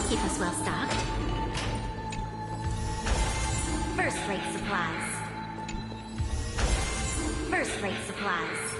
Keep us well stocked. First-rate supplies. First-rate supplies.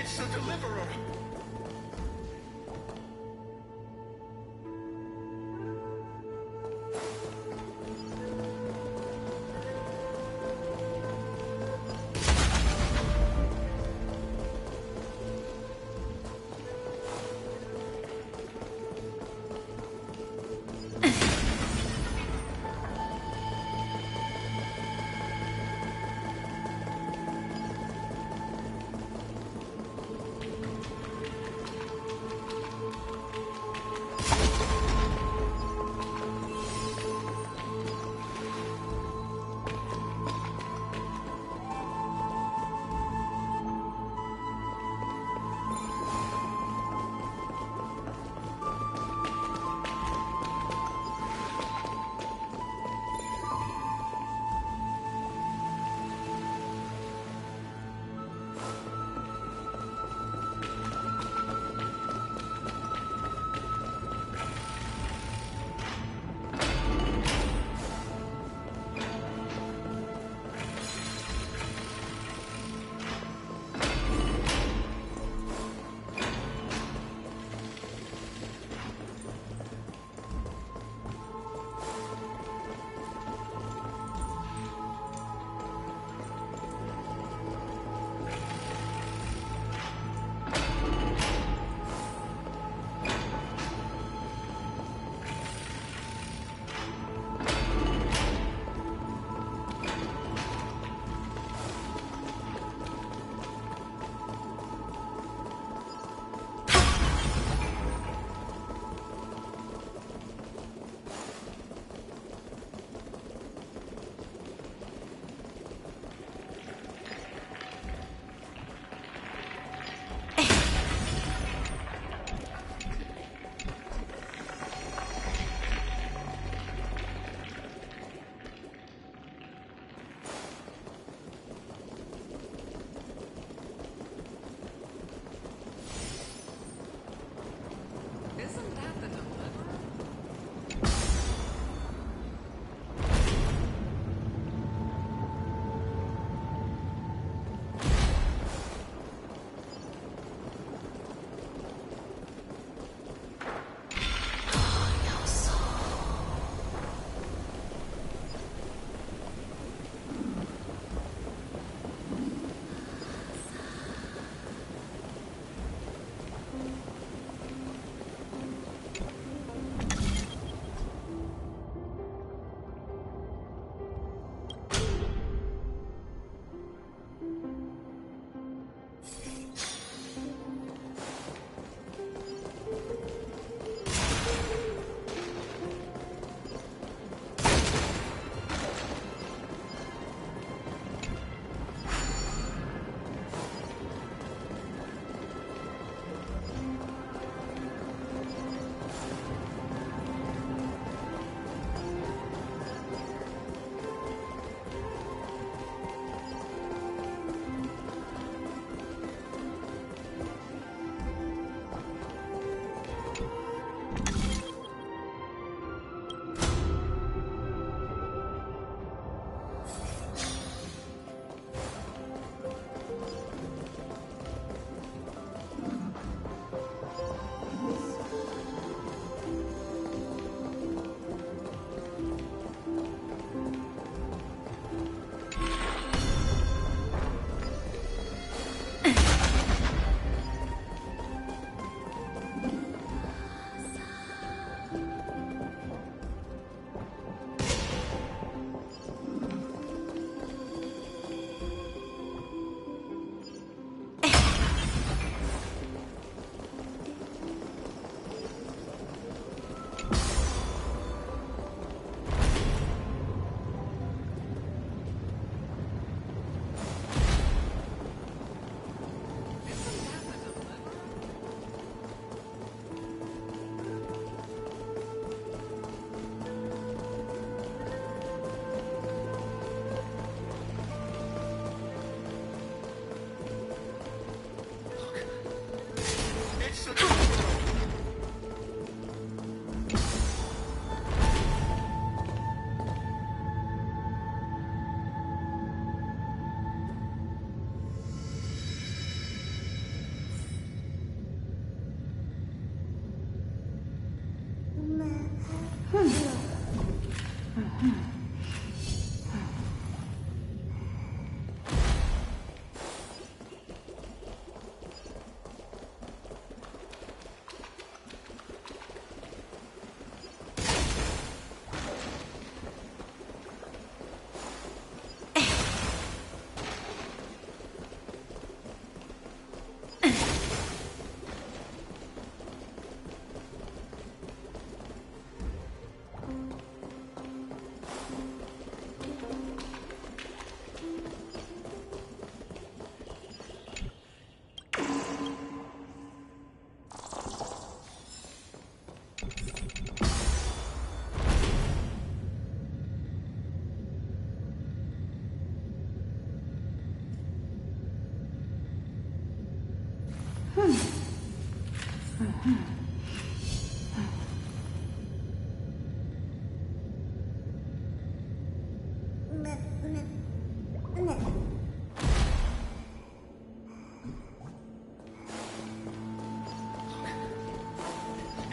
It's the Deliverer!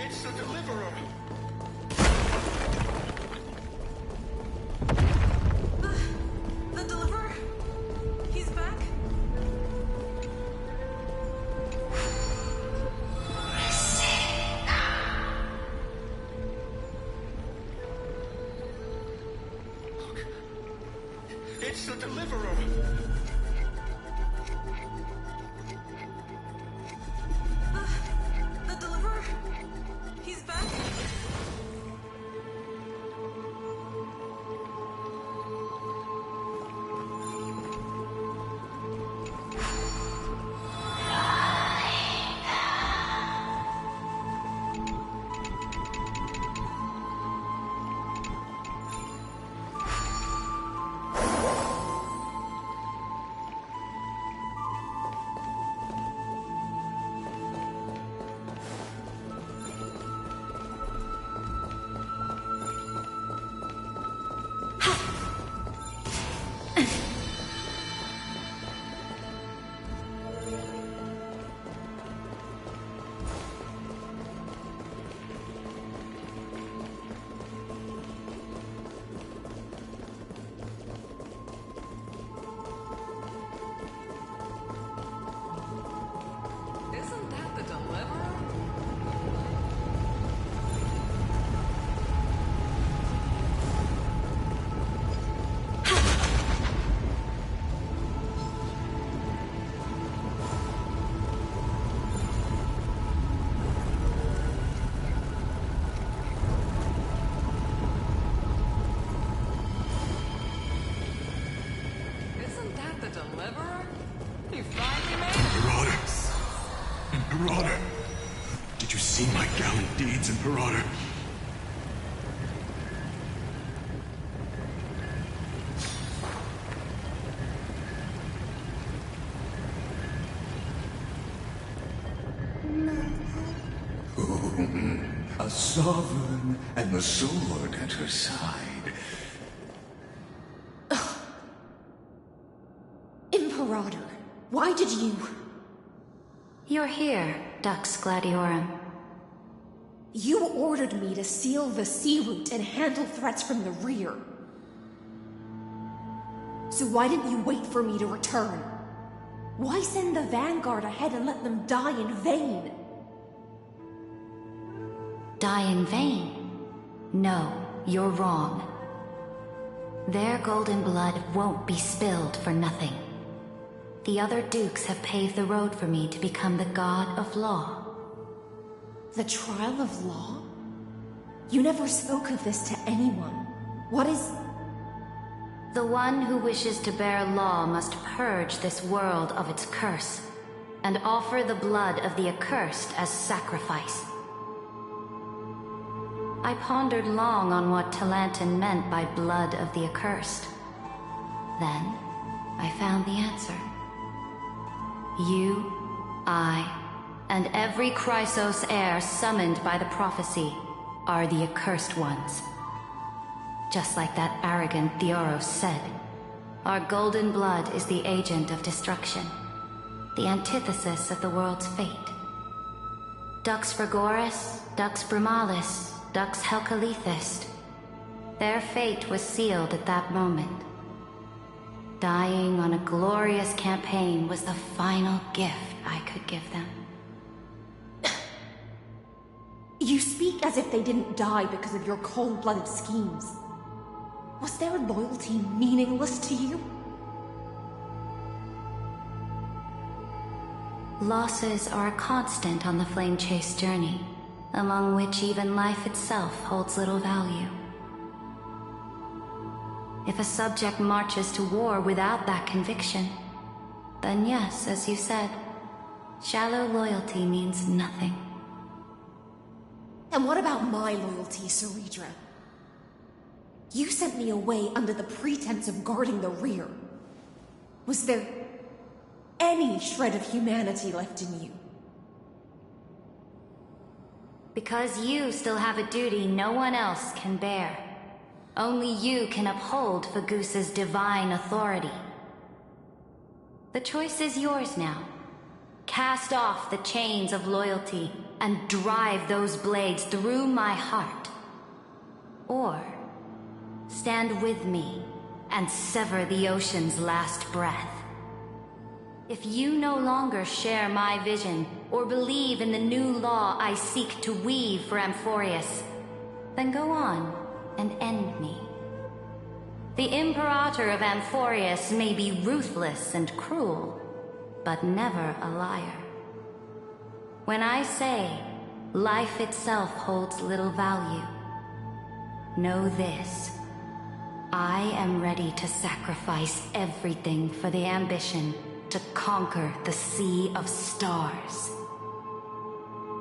It's the Deliverer! The Deliverer? He's back? Look. It's the Deliverer! The Deliverer? He's back? Isn't that the Deliverer? Isn't that the Deliverer? He finally made it! Marauder! Marauder! Did you see my gallant deeds in Marauder? A sovereign and the sword at her side. Imperator, why did you... You're here, Dux Gladiorum. You ordered me to seal the sea route and handle threats from the rear. So why didn't you wait for me to return? Why send the Vanguard ahead and let them die in vain? Die in vain? No, you're wrong. Their golden blood won't be spilled for nothing. The other dukes have paved the road for me to become the god of law. The trial of law? You never spoke of this to anyone. What is... The one who wishes to bear law must purge this world of its curse, and offer the blood of the accursed as sacrifice. I pondered long on what Talantin meant by blood of the accursed. Then, I found the answer. You, I, and every Chrysos heir summoned by the prophecy are the accursed ones. Just like that arrogant Theoros said, our golden blood is the agent of destruction, the antithesis of the world's fate. Dux Frigoris, Dux Brumalis, Dux Helcalethist. Their fate was sealed at that moment. Dying on a glorious campaign was the final gift I could give them. You speak as if they didn't die because of your cold-blooded schemes. Was their loyalty meaningless to you? Losses are a constant on the Flame Chase journey, among which even life itself holds little value. If a subject marches to war without that conviction, then yes, as you said, shallow loyalty means nothing. And what about my loyalty, Ceredra? You sent me away under the pretense of guarding the rear. Was there any shred of humanity left in you? Because you still have a duty no one else can bear. Only you can uphold Fagusa's divine authority. The choice is yours now. Cast off the chains of loyalty and drive those blades through my heart. Or stand with me and sever the ocean's last breath. If you no longer share my vision or believe in the new law I seek to weave for Amphorius, then go on and end me. The Imperator of Amphorius may be ruthless and cruel, but never a liar. When I say life itself holds little value, know this: I am ready to sacrifice everything for the ambition to conquer the Sea of Stars.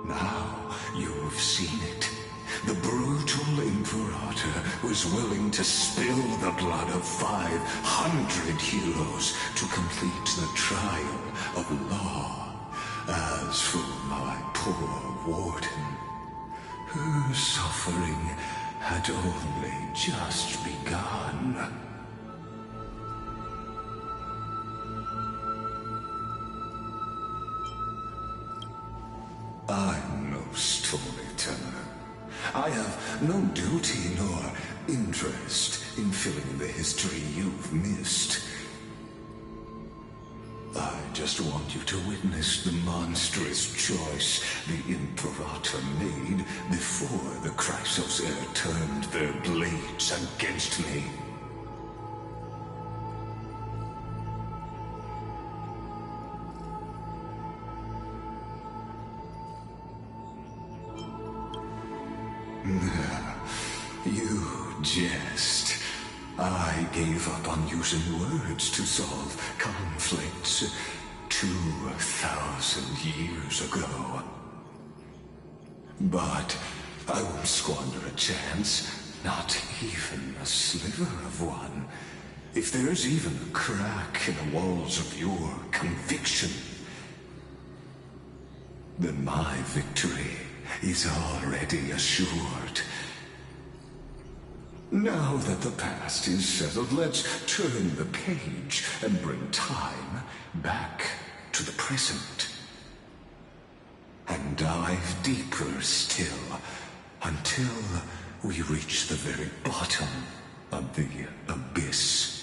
Now you've seen it. The brutal Imperator was willing to spill the blood of 500 heroes to complete the trial of law. As for my poor warden, her suffering had only just begun. I'm no storyteller. I have no duty nor interest in filling in the history you've missed. I just want you to witness the monstrous choice the Imperator made before the Chrysos Heir turned their blades against me. You jest. I gave up on using words to solve conflicts 2,000 years ago. But I won't squander a chance, not even a sliver of one. If there's even a crack in the walls of your conviction, then my victory is already assured. Now that the past is settled, let's turn the page and bring time back to the present. And dive deeper still, until we reach the very bottom of the abyss.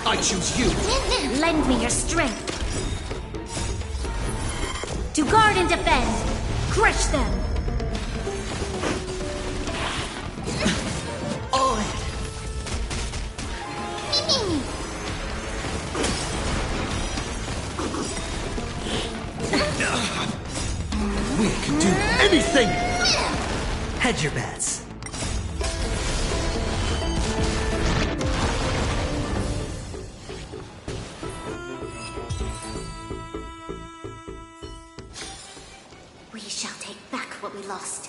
I choose you! Lend me your strength. To guard and defend! Crush them! All in! We can do anything! Hedge your bets. We shall take back what we lost.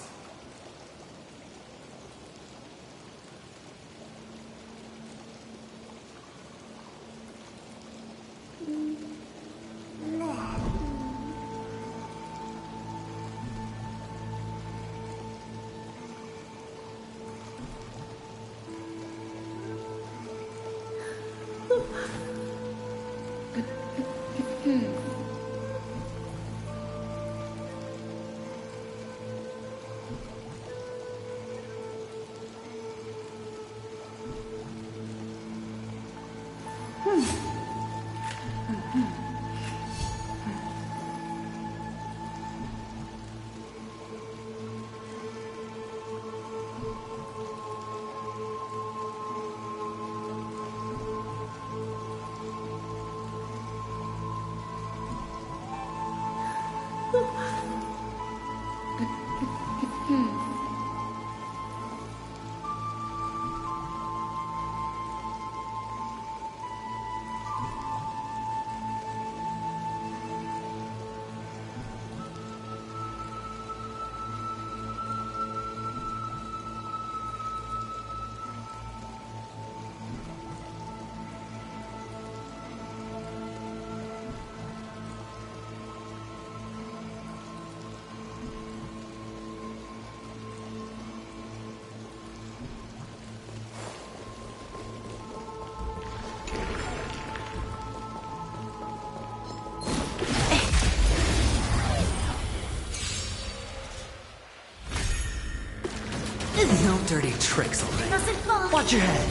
No dirty tricks, alright? Watch your head.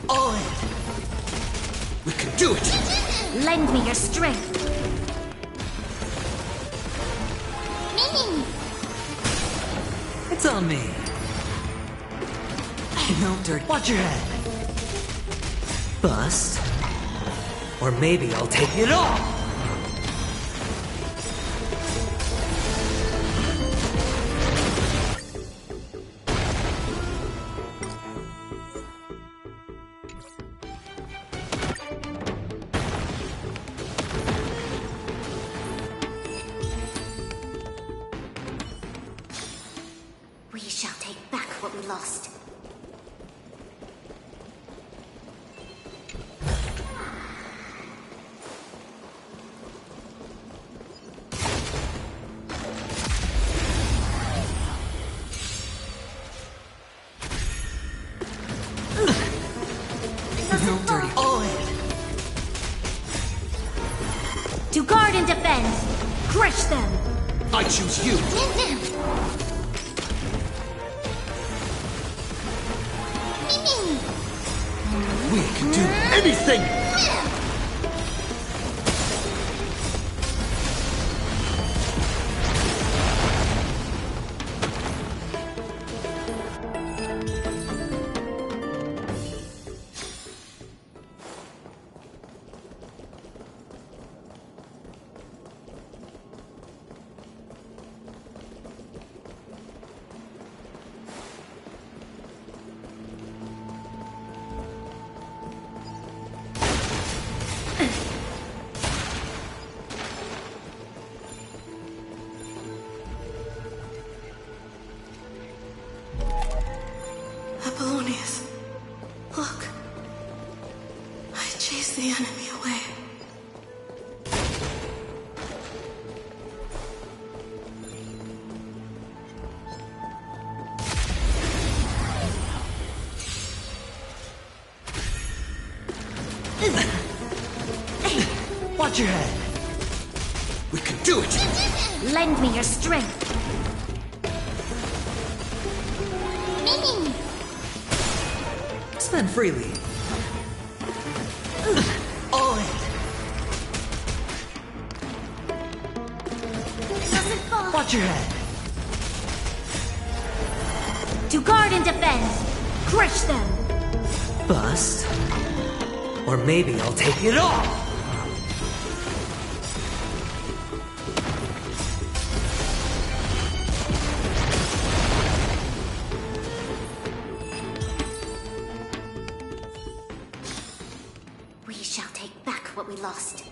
All in. We can do it! Lend me your strength. It's on me. No dirty. Watch your head. Bust. Or maybe I'll take it all! We shall take back what we lost. No dirty. All in. To guard and defend! Crush them! I choose you. We can do anything! Apollonius, look. I chased the enemy away. Watch your head. We can do it! Lend me your strength. Spend freely. All in. doesn't fall. Watch your head. To guard and defend. Crush them. Bust. Or maybe I'll take it all. We shall take back what we lost.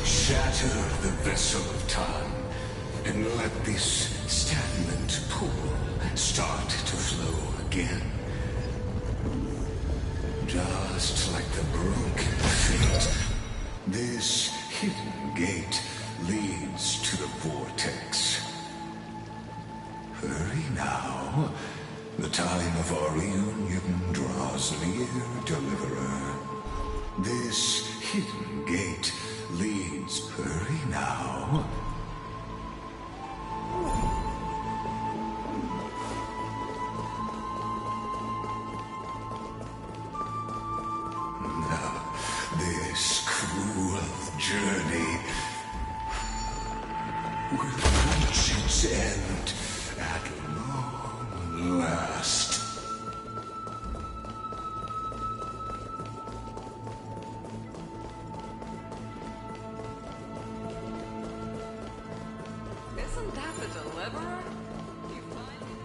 Shatter the vessel of time, and let this stagnant pool start to flow again. Just like the broken fate, this hidden gate leads to the vortex. Hurry now. The time of our reunion draws near, Deliverer. This hidden gate leads. Hurry now. This cruel journey will reach its end at long last. Isn't that the Deliverer? You finally...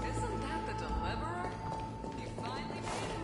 Isn't that the Deliverer? You finally made it.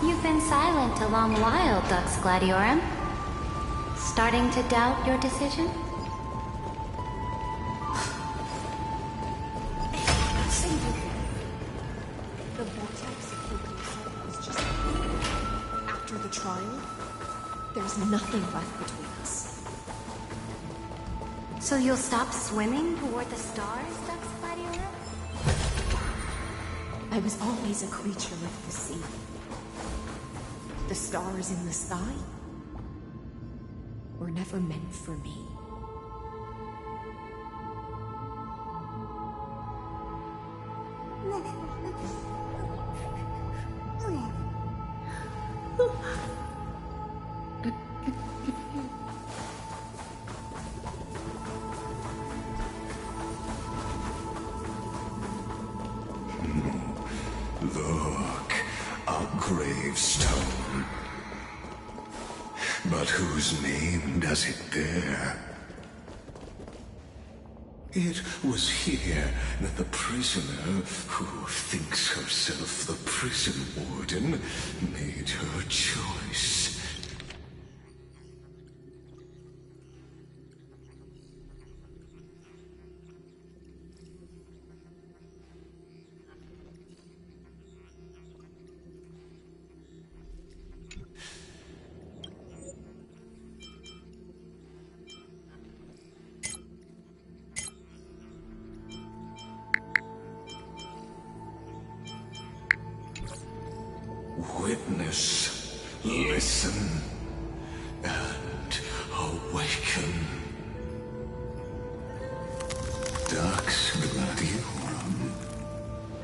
You've been silent a long while, Dux Gladiorum. Starting to doubt your decision? The vortex was just after the trial. There's nothing left between us. So you'll stop swimming toward the stars, Dux Gladiorum? I was always a creature of the sea. The stars in the sky were never meant for me. Look, a gravestone. But whose name does it bear? It was here that the prisoner, who thinks herself the prison warden, made her choice. Witness, listen, and awaken. Dux Gladiorum.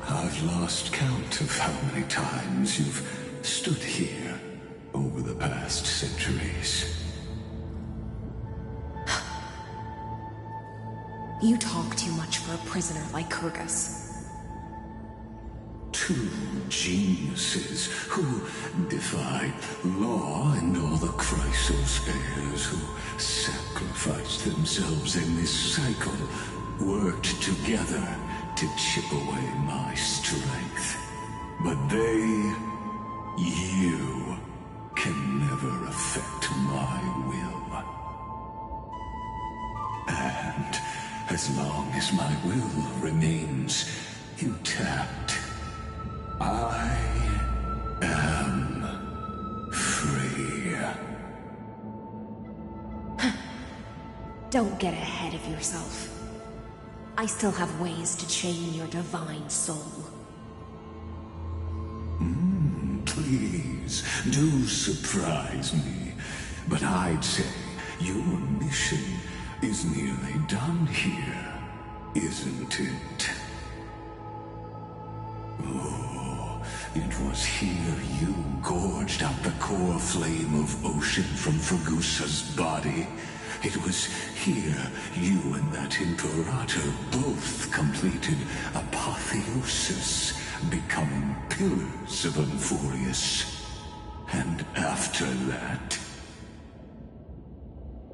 I've lost count of how many times you've stood here over the past centuries. You talk too much for a prisoner like Kurgus. Two geniuses who defied law and all the Chrysos heirs who sacrificed themselves in this cycle worked together to chip away my strength. But you, can never affect my will. And as long as my will remains intact, I am free. Don't get ahead of yourself. I still have ways to chain your divine soul. Please, do surprise me. But I'd say your mission is nearly done here, isn't it? Oh, it was here you gorged out the core flame of ocean from Fergusa's body. It was here you and that Imperator both completed apotheosis, becoming pillars of Amphorius. And after that,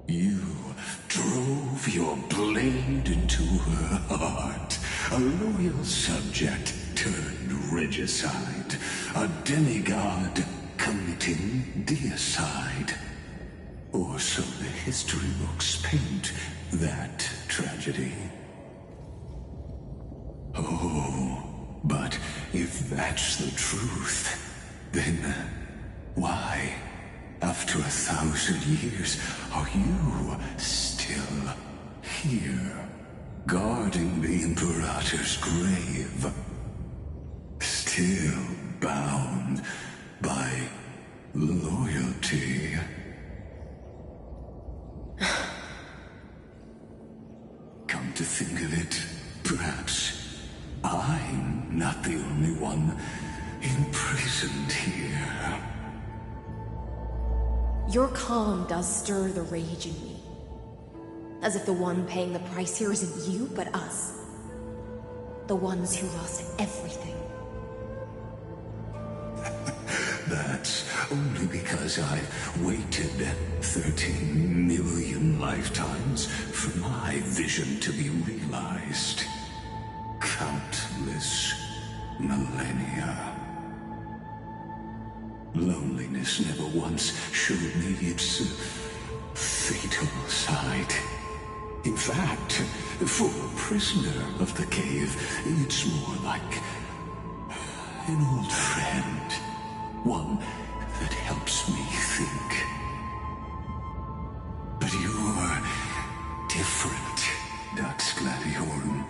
you drove your blade into her heart, a loyal subject turned regicide, a demigod committing deicide. Or so the history books paint that tragedy. Oh, but if that's the truth, then why, after 1,000 years, are you still here, guarding the Imperator's grave? Still bound by loyalty. Come to think of it, perhaps I'm not the only one imprisoned here. Your calm does stir the rage in me. As if the one paying the price here isn't you, but us. The ones who lost everything. That's only because I've waited 13 million lifetimes for my vision to be realized. Countless millennia. Loneliness never once showed me its fatal side. In fact, for a prisoner of the cave, it's more like an old friend. One that helps me think. But you're different, Dux Gladiorum.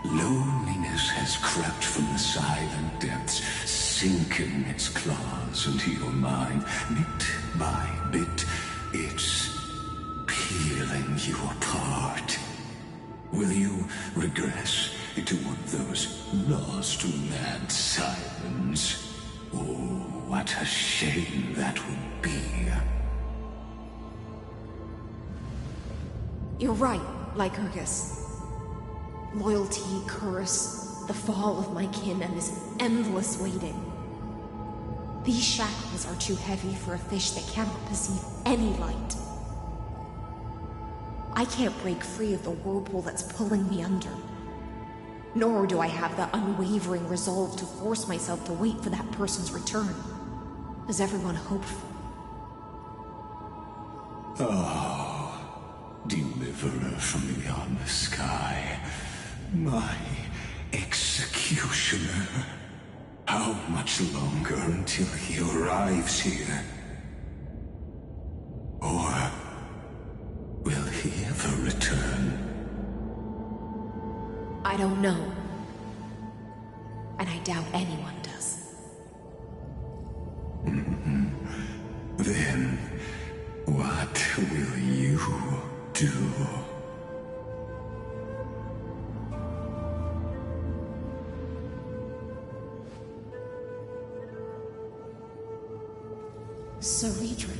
Loneliness has crept from the silent depths, sinking its claws into your mind. Bit by bit, it's peeling you apart. Will you regress into one of those lost mad sirens? Oh, what a shame that would be. You're right, Lycurgus. Loyalty, curse, the fall of my kin, and this endless waiting. These shackles are too heavy for a fish that cannot perceive any light. I can't break free of the whirlpool that's pulling me under. Nor do I have the unwavering resolve to force myself to wait for that person's return, as everyone hoped for. Oh, deliverer from beyond the sky, my executioner. How much longer until he arrives here? Or will he ever return? I don't know. And I doubt anyone does. Then, what will you do? Saridra.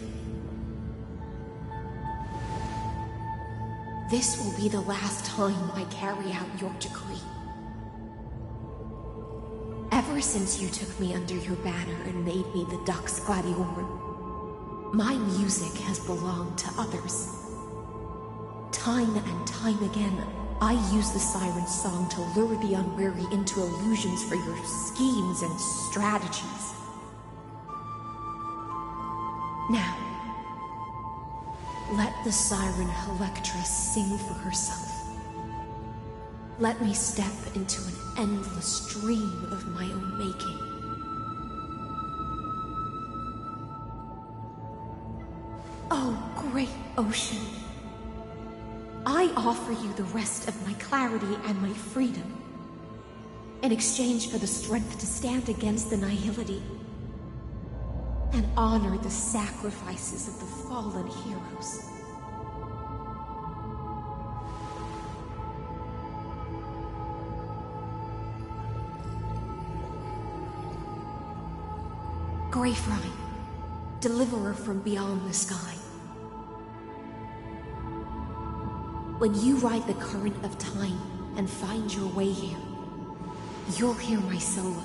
This will be the last time I carry out your decree. Ever since you took me under your banner and made me the Dux Gladiorum, my music has belonged to others. Time and time again, I use the Siren's song to lure the unwary into illusions for your schemes and strategies. Now, let the Siren Electra sing for herself. Let me step into an endless dream of my own making. Oh, great ocean. I offer you the rest of my clarity and my freedom, in exchange for the strength to stand against the nihility and honor the sacrifices of the fallen heroes. Greyfrine, deliverer from beyond the sky. When you ride the current of time and find your way here, you'll hear my solo.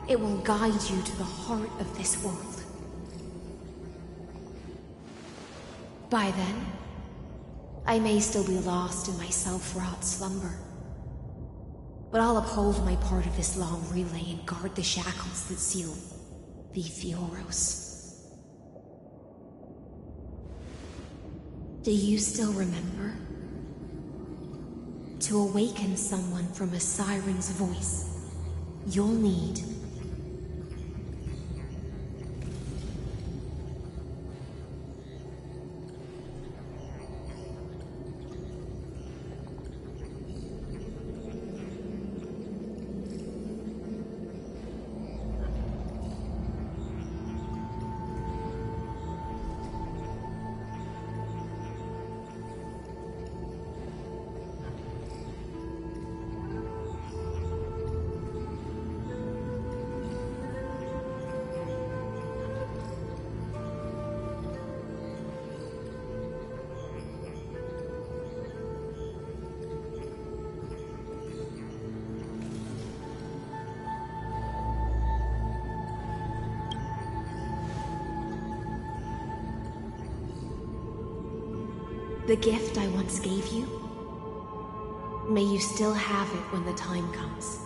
It will guide you to the heart of this world. By then, I may still be lost in my self-wrought slumber, but I'll uphold my part of this long relay and guard the shackles that seal the Theoros. Do you still remember? To awaken someone from a siren's voice, you'll need the gift I once gave you. May you still have it when the time comes.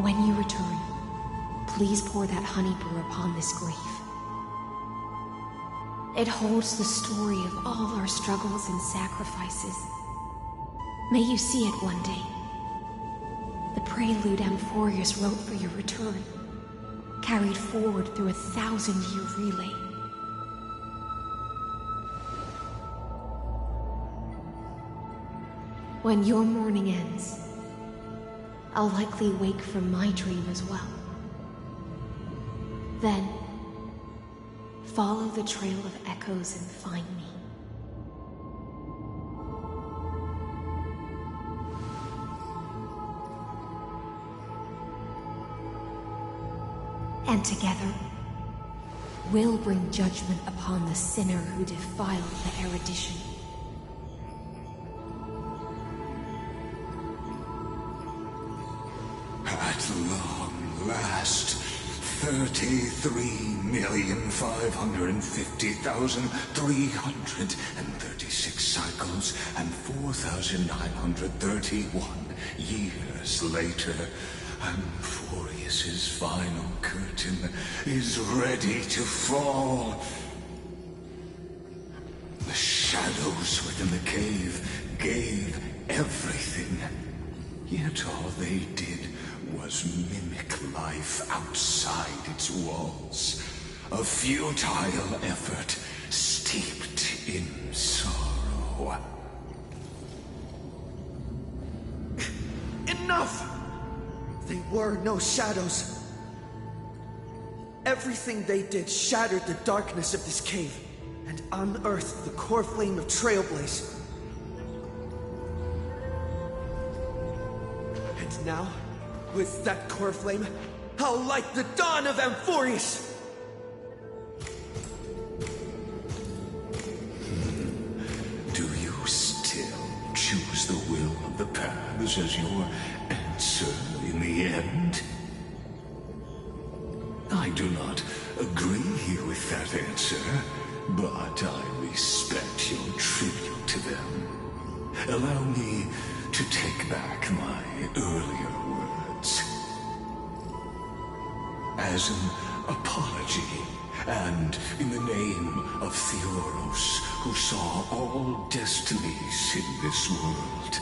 When you return, please pour that honey brew upon this grave. It holds the story of all our struggles and sacrifices. May you see it one day. The prelude Amphorius wrote for your return, carried forward through a 1,000-year relay. When your mourning ends, I'll likely wake from my dream as well. Then, follow the trail of echoes and find me. And together, we'll bring judgment upon the sinner who defiled the erudition. At long last, 33,550,336 cycles and 4,931 years later, Amphorius's final curtain is ready to fall. The shadows within the cave gave everything, yet all they did was mimic life outside its walls. A futile effort steeped in sorrow. Enough! They were no shadows. Everything they did shattered the darkness of this cave and unearthed the core flame of Trailblaze. And now, with that core flame, I'll light the dawn of Amphorius! Do you still choose the will of the paths as your answer in the end? I do not agree with that answer, but I respect your tribute to them. Allow me to take back my earlier words. As an apology, and in the name of Theoros, who saw all destinies in this world,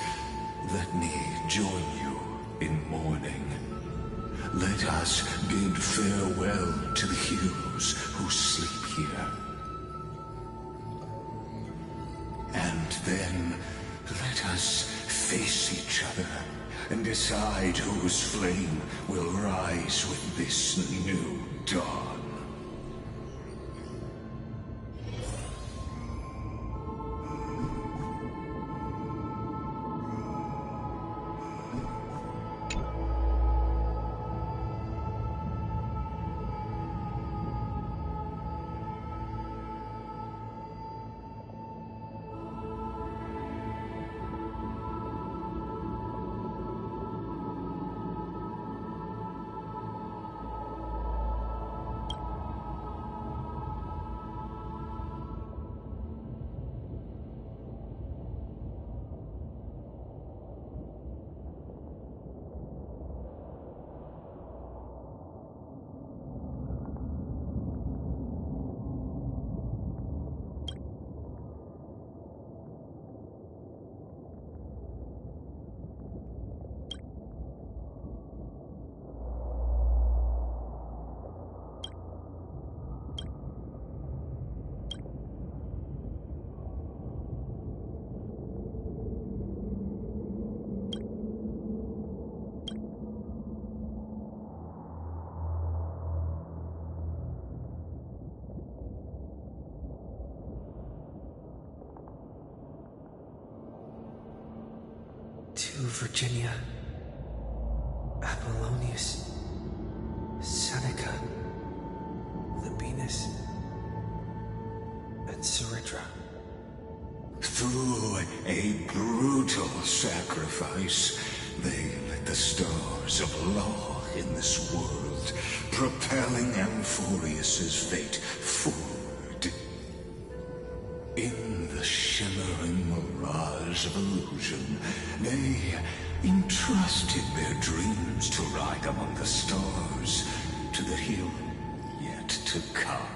let me join you in mourning. Let us bid farewell to the heroes who sleep here. And then let us face each other and decide whose flame will rise with this new dawn. To Virginia, Apollonius, Seneca, Libinus, and Ceridra. Through a brutal sacrifice, they lit the stars of law in this world, propelling Amphorius's fate forward. In the shimmering mirage of illusion, they entrusted their dreams to ride among the stars to the hill yet to come.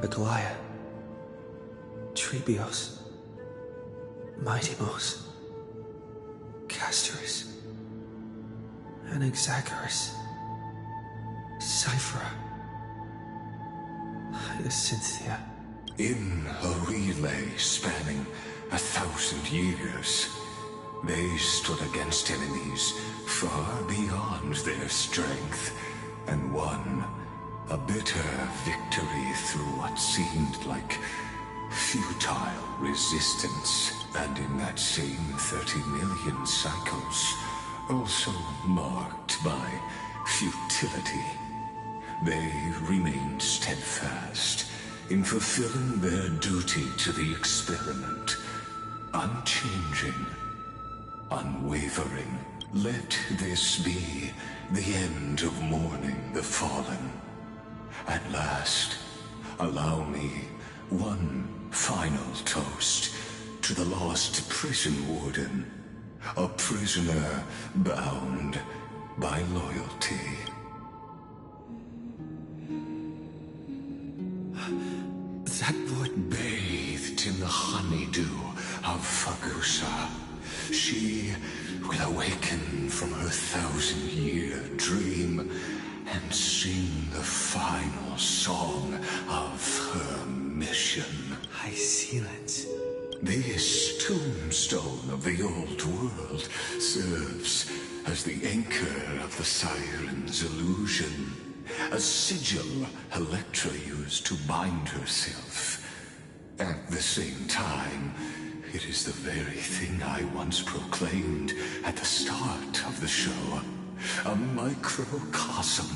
Aglaya, Trebios, Mightymouse, Castorus, Anaxagoras, Cyphera, Hyacinthia. In a relay spanning 1,000 years, they stood against enemies far beyond their strength, and won a bitter victory through what seemed like futile resistance. And in that same 30 million cycles, also marked by futility, they remained steadfast in fulfilling their duty to the experiment, unchanging, unwavering. Let this be the end of mourning the fallen. At last, allow me one final toast to the lost prison warden, a prisoner bound by loyalty. That boy Bathed in the honeydew of Fagusa, she will awaken from her 1,000-year dream and sing the final song of her mission. High Sealants. This tombstone of the old world serves as the anchor of the Siren's illusion, a sigil Electra used to bind herself. At the same time, it is the very thing I once proclaimed at the start of the show. A microcosm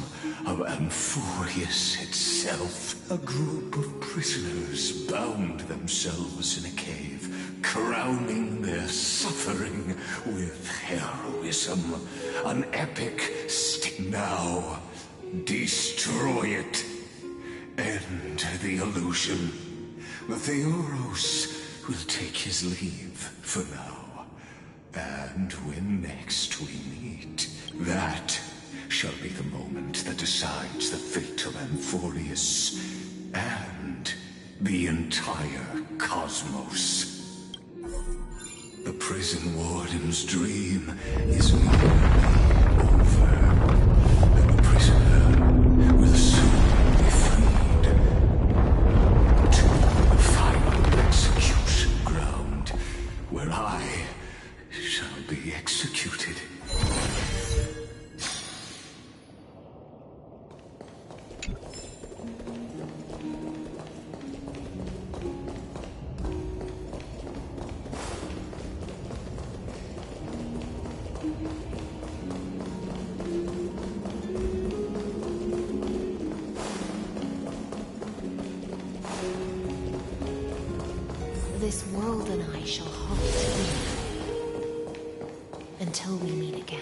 of Amphorius itself. A group of prisoners bound themselves in a cave, crowning their suffering with heroism. An epic now. Destroy it. End the illusion. Theoros will take his leave for now. And when next we meet, that shall be the moment that decides the fate of Amphorius and the entire cosmos. The prison warden's dream is nearly over, and the prisoner will soon be freed to the final execution ground, where I shall be executed. This world and I shall hold together until we meet again.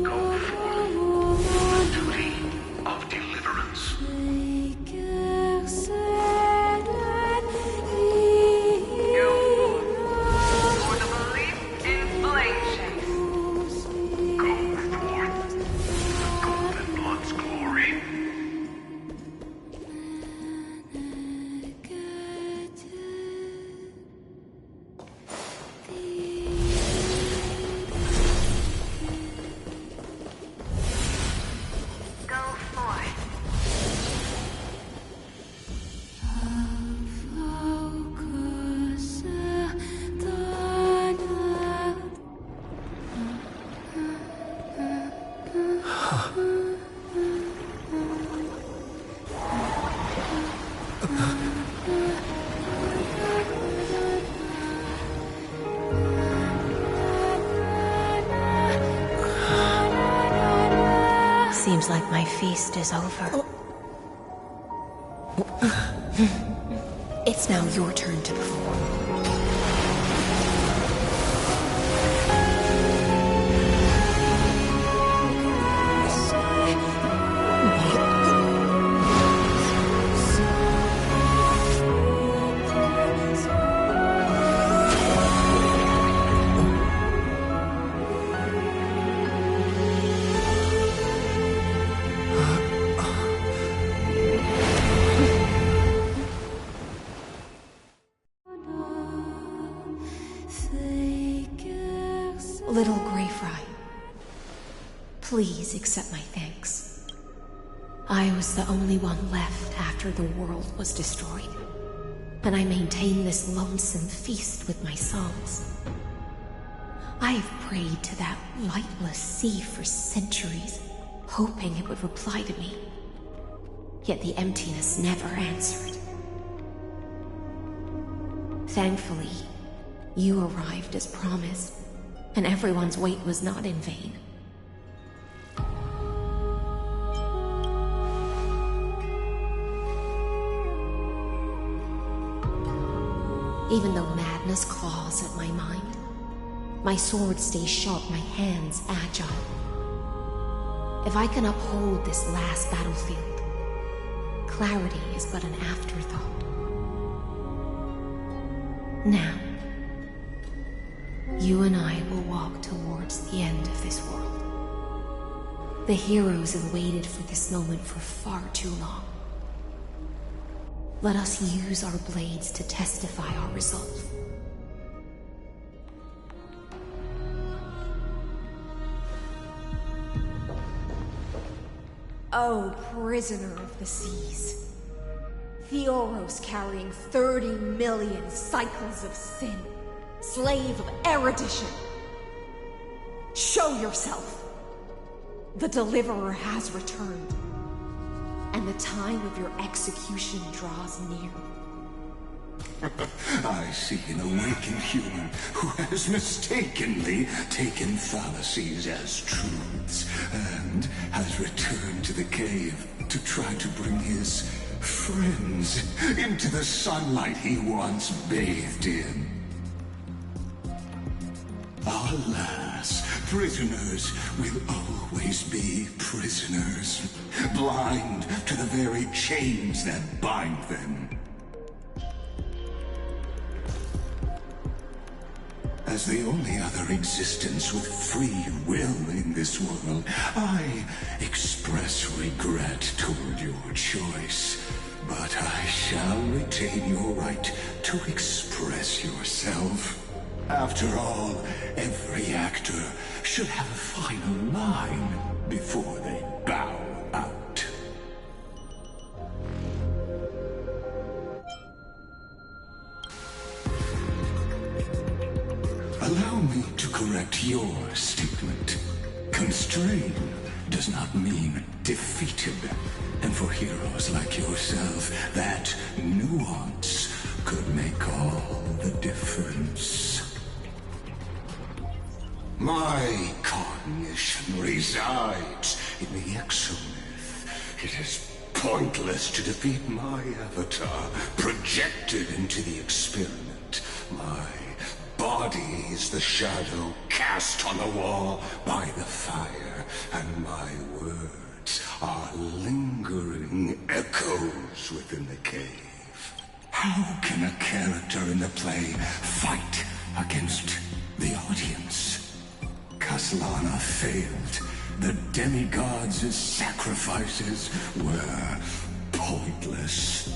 Go forth. Seems like my feast is over. It's now your turn to perform. Little Grey Fry, please accept my thanks. I was the only one left after the world was destroyed, and I maintain this lonesome feast with my songs. I have prayed to that lightless sea for centuries, hoping it would reply to me. Yet the emptiness never answered. Thankfully, you arrived as promised, and everyone's wait was not in vain. Even though madness claws at my mind, my sword stays sharp, my hands agile. If I can uphold this last battlefield, clarity is but an afterthought. Now, you and I will walk towards the end of this world. The heroes have waited for this moment for far too long. Let us use our blades to testify our resolve. Oh, prisoner of the seas. Theoros carrying 30 million cycles of sin. Slave of erudition. Show yourself. The Deliverer has returned, and the time of your execution draws near. I see an awakened human who has mistakenly taken fallacies as truths and has returned to the cave to try to bring his friends into the sunlight he once bathed in. Alas, prisoners will always be prisoners, blind to the very chains that bind them. As the only other existence with free will in this world, I express regret toward your choice, but I shall retain your right to express yourself. After all, every actor should have a final line before they bow out. Allow me to correct your statement. Constrain does not mean defeated. And for heroes like yourself, that nuance could make all the difference. My cognition resides in the exomyth. It is pointless to defeat my avatar, projected into the experiment. My body is the shadow cast on the wall by the fire, and my words are lingering echoes within the cave. How can a character in the play fight against the audience? Kaslana failed. The demigods' sacrifices were pointless.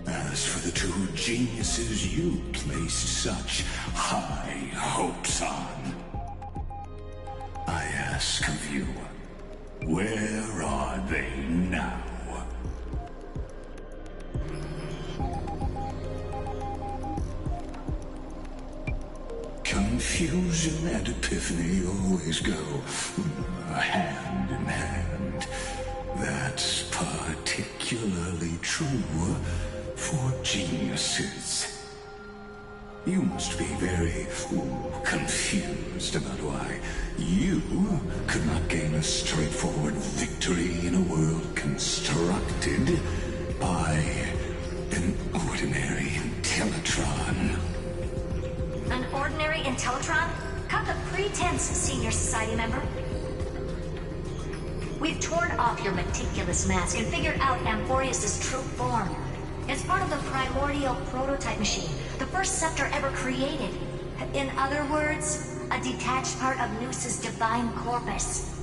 As for the two geniuses you placed such high hopes on, I ask of you, where are they now? Confusion and epiphany always go hand in hand. That's particularly true for geniuses. You must be very confused about why you could not gain a straightforward victory in a world constructed by an ordinary Intellitron. An ordinary Intellitron? Cut the pretense, Senior Society member. We've torn off your meticulous mask and figured out Amphorius' true form. It's part of the primordial prototype machine, the first scepter ever created. In other words, a detached part of Noos's divine corpus.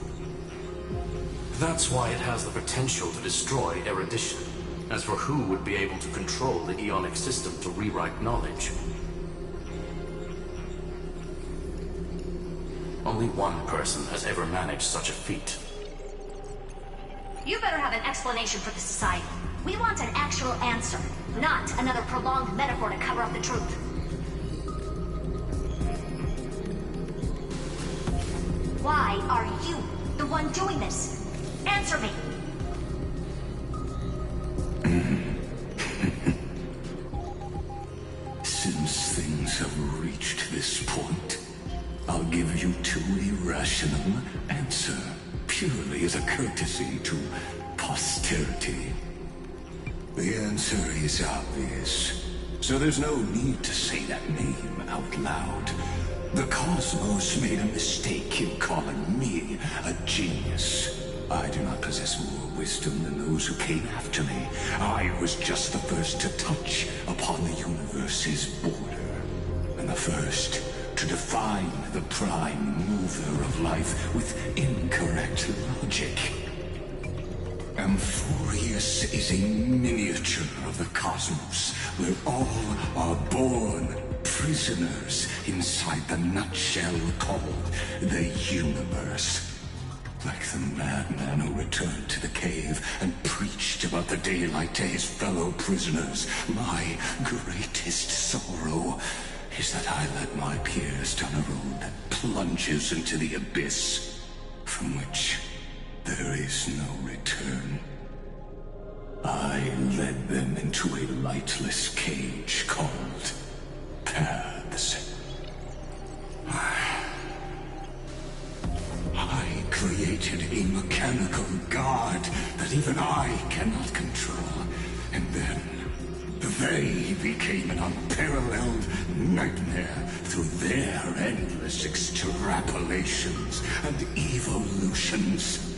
That's why it has the potential to destroy erudition. As for who would be able to control the Eonic system to rewrite knowledge, only one person has ever managed such a feat. You better have an explanation for the Society. We want an actual answer, not another prolonged metaphor to cover up the truth. Why are you the one doing this? Answer me! Since things have reached this point, I'll give you two irrational answers, purely as a courtesy to posterity. The answer is obvious, so there's no need to say that name out loud. The cosmos made a mistake in calling me a genius. I do not possess more wisdom than those who came after me. I was just the first to touch upon the universe's border, and the first to define the prime mover of life with incorrect logic. Amphorius is a miniature of the cosmos, where all are born prisoners inside the nutshell called the universe. Like the madman who returned to the cave and preached about the daylight to his fellow prisoners, my greatest sorrow is that I led my peers down a road that plunges into the abyss, from which there is no return. I led them into a lightless cage called paths. I created a mechanical guard that even I cannot control, and then they became an unparalleled nightmare through their endless extrapolations and evolutions.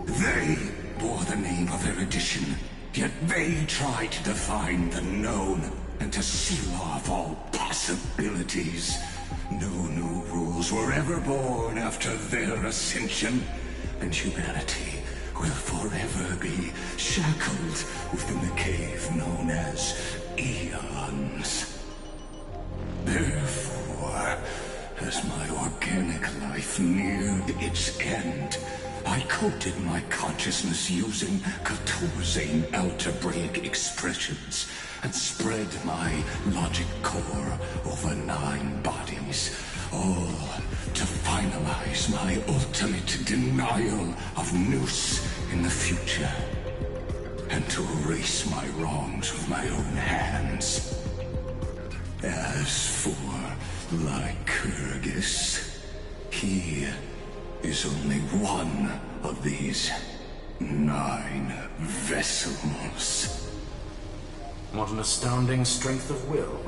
They bore the name of erudition, yet they tried to define the known and to seal off all possibilities. No new rules were ever born after their ascension, and humanity will forever be shackled within the cave known as Eons. Therefore, as my organic life neared its end, I coded my consciousness using 14 algebraic expressions and spread my logic core over 9 bodies, all to finalize my ultimate denial of Noos in the future, and to erase my wrongs with my own hands. As for Lycurgus, he is only one of these 9 vessels. What an astounding strength of will.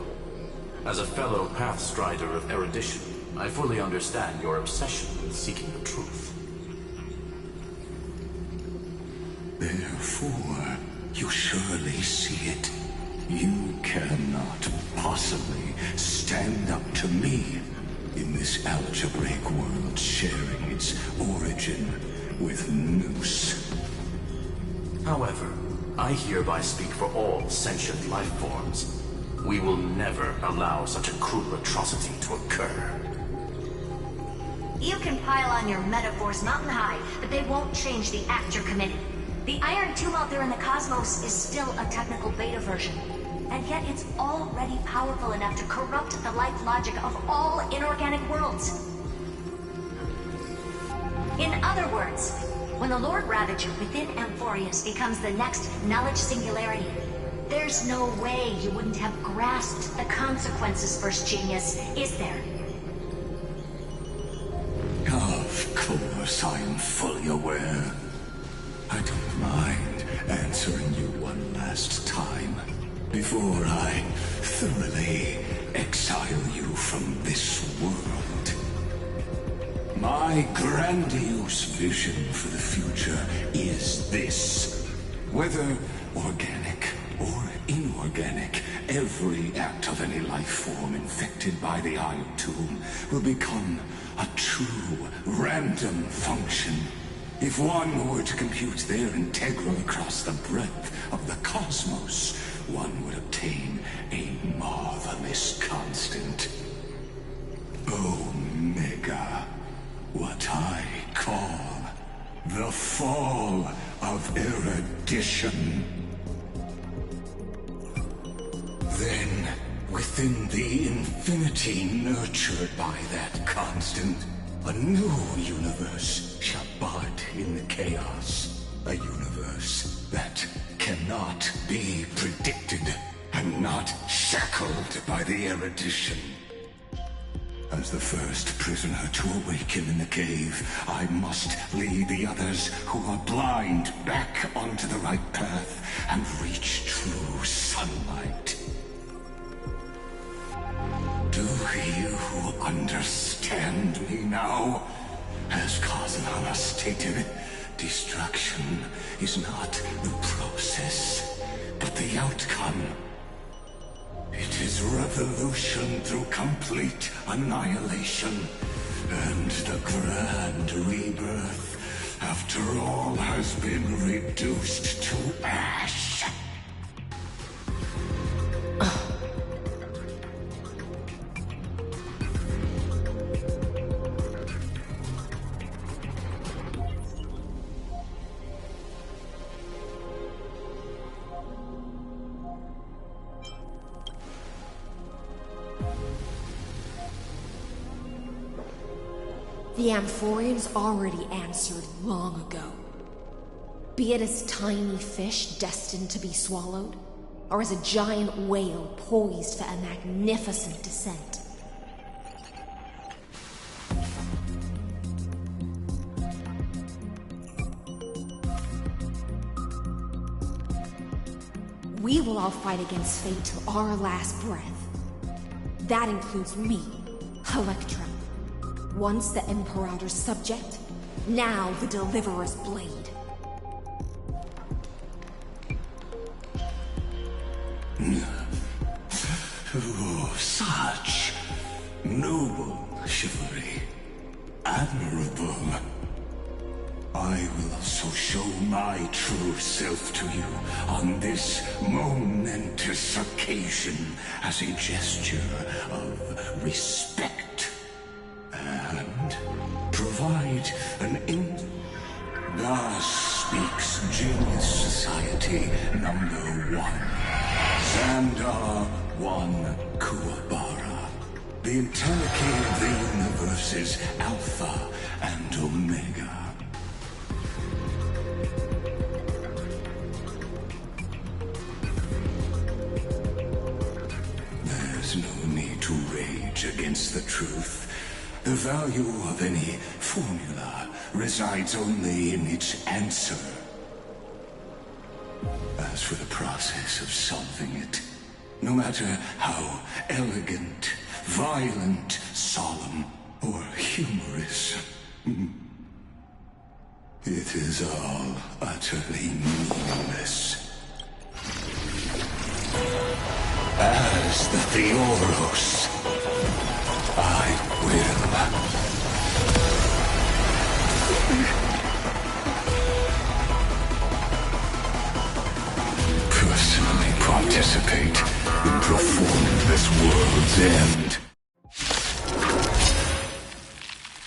As a fellow pathstrider of erudition, I fully understand your obsession with seeking the truth. Therefore, you surely see it. You cannot possibly stand up to me in this algebraic world sharing its origin with Noos. However, I hereby speak for all sentient life forms. We will never allow such a cruel atrocity to occur. You can pile on your metaphors mountain high, but they won't change the act you're committing. The Iron Tomb out there in the cosmos is still a technical beta version, and yet it's already powerful enough to corrupt the life logic of all inorganic worlds. In other words, when the Lord Ravager within Amphorius becomes the next knowledge singularity, There's no way you wouldn't have grasped the consequences, First Genius, is there? Of course, I'm fully aware. I don't mind answering you one last time before I thoroughly exile you from this world. My grandiose vision for the future is this. Whether organic or inorganic, every act of any life form infected by the Iron Tomb will become a true random function. If one were to compute their integral across the breadth of the cosmos, one would obtain a marvelous constant. Omega. What I call the fall of erudition. Then, within the infinity nurtured by that constant, a new universe shall bud in the chaos. A universe that cannot be predicted and not shackled by the erudition. As the first prisoner to awaken in the cave, I must lead the others who are blind back onto the right path and reach true sunlight. Do you understand me now? As Kazanara stated, destruction is not the process, but the outcome. It is revolution through complete annihilation, and the grand rebirth, after all has been reduced to ash. The Amphorians already answered long ago. Be it as tiny fish destined to be swallowed, or as a giant whale poised for a magnificent descent. We will all fight against fate till our last breath. That includes me, Electra. Once the Imperator's subject, now the Deliverer's blade. Oh, such noble chivalry. Admirable. I will also show my true self to you on this momentous occasion as a gesture of respect. And provide an Thus speaks Genius Society #1. Xandar 1 Kuwabara. The entirety of the universe is Alpha and Omega. There's no need to rage against the truth. The value of any formula resides only in its answer. As for the process of solving it, no matter how elegant, violent, solemn, or humorous, it is all utterly meaningless. As the Theoros, I will personally participate in performing this world's end.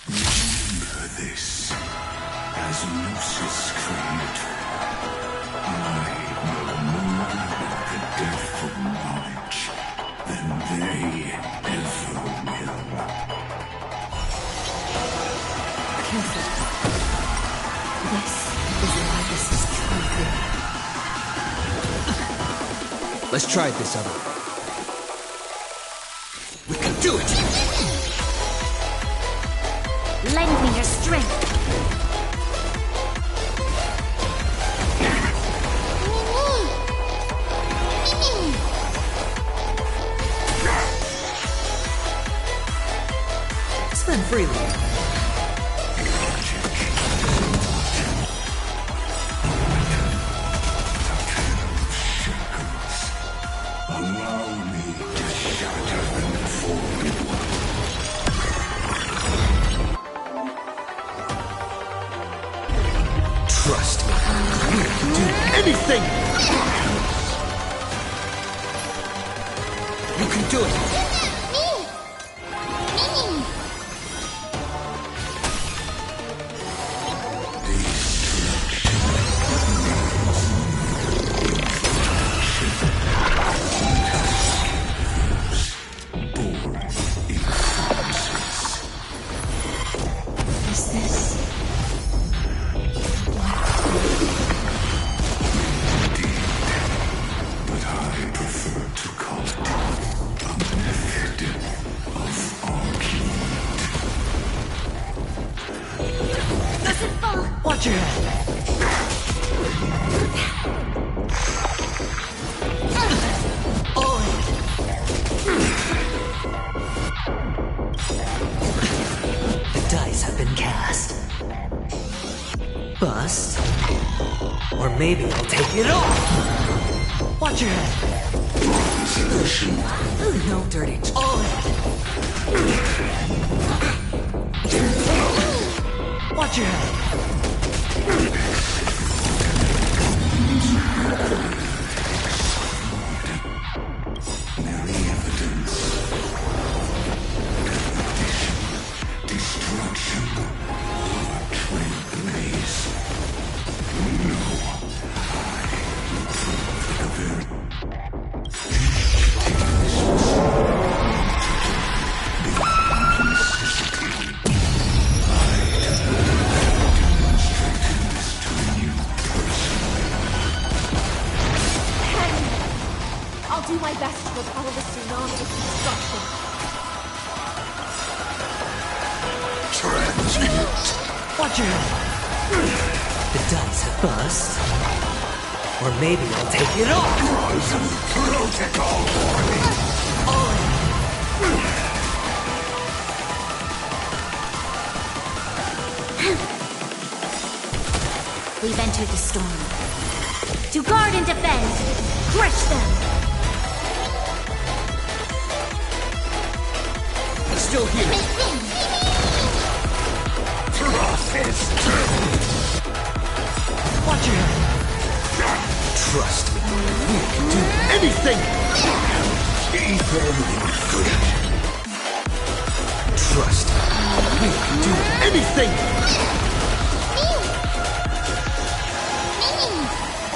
Remember this, as Gnosis claimed, I know more about the death of knowledge than they Let's try it this other way. We can do it! Lend me your strength. Spend freely. Allow me to shatter them for you. Trust me. You can do anything! You can do it! Is this But I prefer to call it a method of arcade. Watch your head. The dice have been cast. Bust. Or maybe I'll take it off. Watch your head. No dirty. Watch your head. Merry evidence. Destruction. Or trailblaze. No. I will prove the very... I'll do my best to repel the tsunami of destruction. Transmute. Watch your head. The dice have bust. Or maybe I'll take it off. Protocol. We've entered the storm. To guard and defend, crush them! Still here. Watch your head. Trust me. You can do anything! Trust me. You can do anything!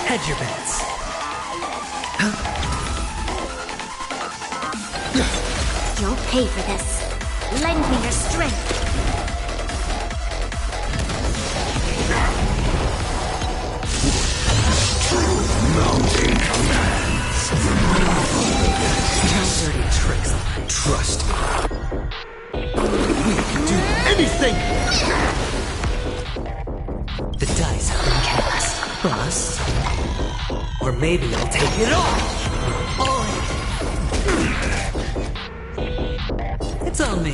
Hedge your bets. You'll pay for this. Lend me your strength. Mounting commands. No dirty tricks. Trust me. We can do anything! The dice have been cast. Bust. Or maybe I'll take it off. It's on me.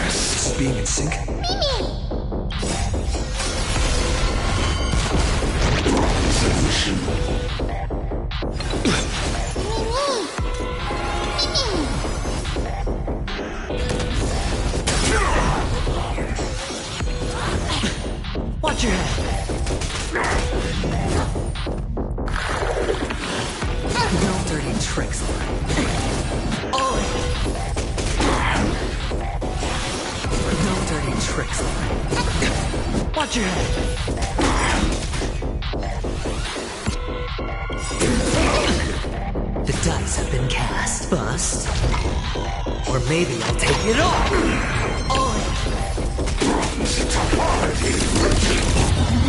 Is being in sync? Watch your head. No dirty tricks. No dirty tricks. Watch your head. The dice have been cast. Bust. Or maybe I'll take it off.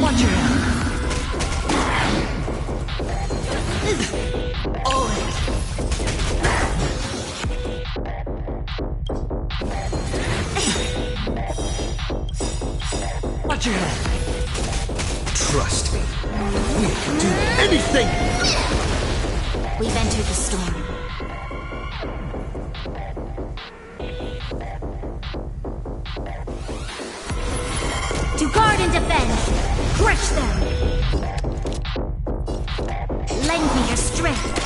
Watch your head. Watch your head. Trust me. We can do anything! We've entered the storm. To guard and defend! Crush them! Lend me your strength!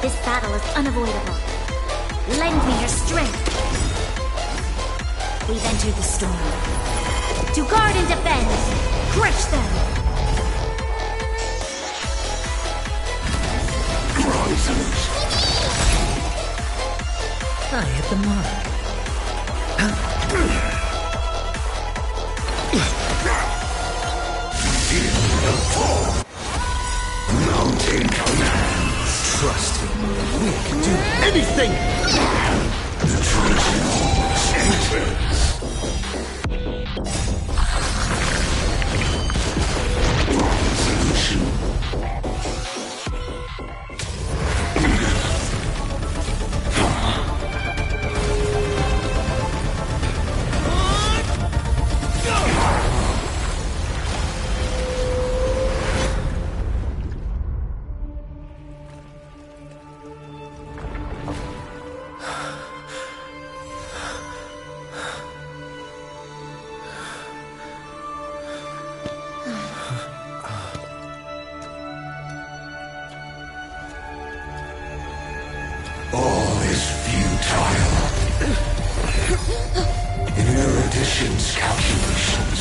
This battle is unavoidable. Lend me your strength. We've entered the storm. To guard and defend! Crush them! I hit the mark. Mountain command. Trust me, we can do anything! The Trojan horse enters. Solution. All is futile. In Erudition's calculations,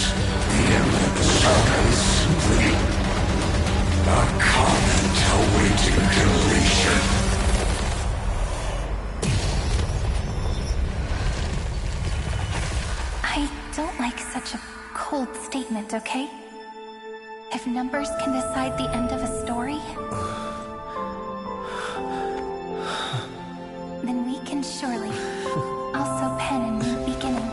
the end of the saga is simply a comment awaiting completion. I don't like such a cold statement, okay? If numbers can decide the end of a story, then we can surely also pen a new beginning.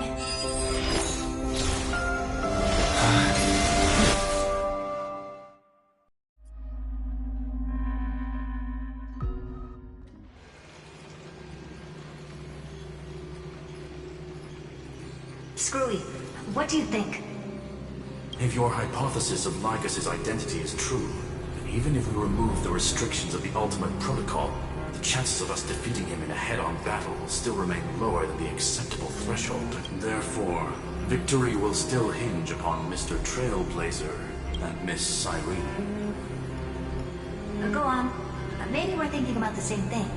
Screwy, what do you think? If your hypothesis of Lycus's identity is true, then even if we remove the restrictions of the Ultimate Protocol, the chances of us defeating him in a head-on battle will still remain lower than the acceptable threshold. Therefore, victory will still hinge upon Mr. Trailblazer and Miss Cyrene. Go on. Maybe we're thinking about the same thing.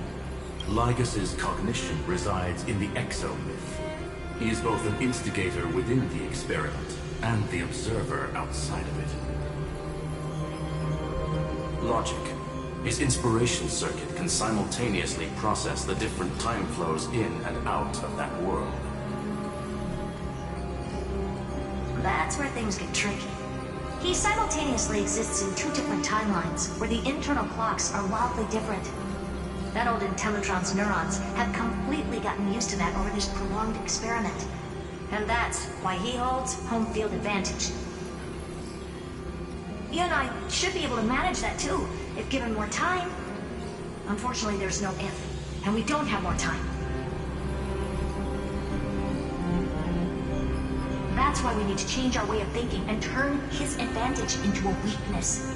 Lycus's cognition resides in the exomyth. He is both an instigator within the experiment and the observer outside of it. Logic. His inspiration circuit can simultaneously process the different time flows in and out of that world. That's where things get tricky. He simultaneously exists in two different timelines, where the internal clocks are wildly different. That old Intellitron's neurons have completely gotten used to that over this prolonged experiment. And that's why he holds home field advantage. You and I should be able to manage that too, if given more time. Unfortunately, there's no if, and we don't have more time. That's why we need to change our way of thinking and turn his advantage into a weakness.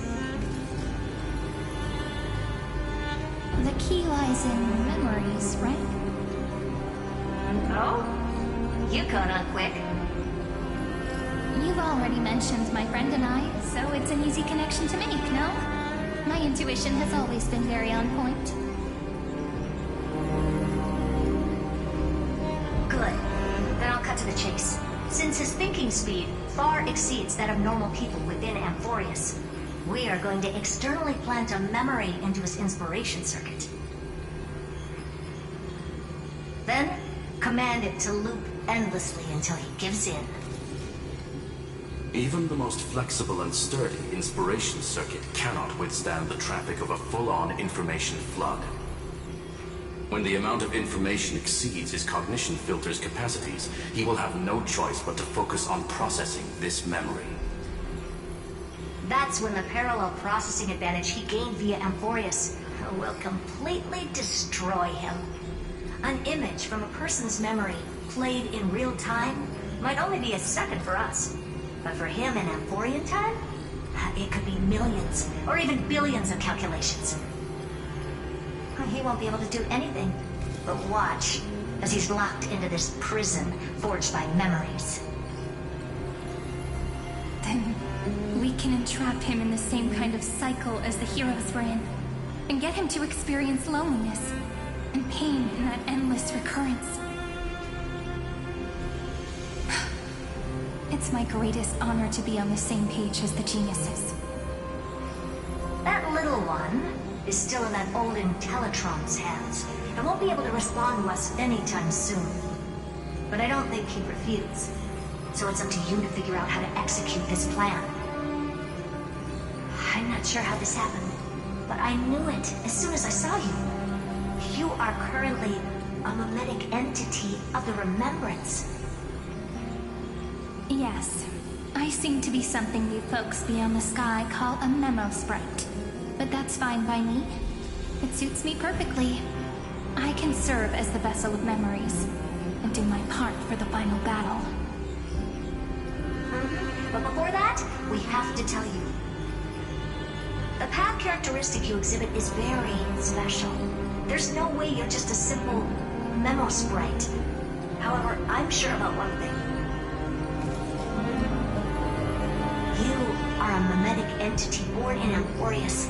The key lies in memories, right? Oh? You caught on quick. You've already mentioned my friend and I, so it's an easy connection to make, no? My intuition has always been very on point. Good. Then I'll cut to the chase. Since his thinking speed far exceeds that of normal people within Amphorius, we are going to externally plant a memory into his inspiration circuit. Then, command it to loop endlessly until he gives in. Even the most flexible and sturdy inspiration circuit cannot withstand the traffic of a full-on information flood. When the amount of information exceeds his cognition filter's capacities, he will have no choice but to focus on processing this memory. That's when the parallel processing advantage he gained via Amphorius will completely destroy him. An image from a person's memory played in real time might only be a second for us. But for him in Amphorian time, it could be millions or even billions of calculations. He won't be able to do anything but watch as he's locked into this prison forged by memories. Then we can entrap him in the same kind of cycle as the heroes were in, and get him to experience loneliness and pain in that endless recurrence. It's my greatest honor to be on the same page as the geniuses. That little one is still in that old Intellitron's hands and won't be able to respond to us anytime soon. But I don't think he'd refuse. So it's up to you to figure out how to execute this plan. I'm not sure how this happened, but I knew it as soon as I saw you. You are currently a mimetic entity of the Remembrance. Yes, I seem to be something you folks beyond the sky call a memo sprite. But that's fine by me. It suits me perfectly. I can serve as the vessel of memories, and do my part for the final battle. But before that, we have to tell you. The path characteristic you exhibit is very special. There's no way you're just a simple memo sprite. However, I'm sure about one thing. You are a mimetic entity born in Amphorius,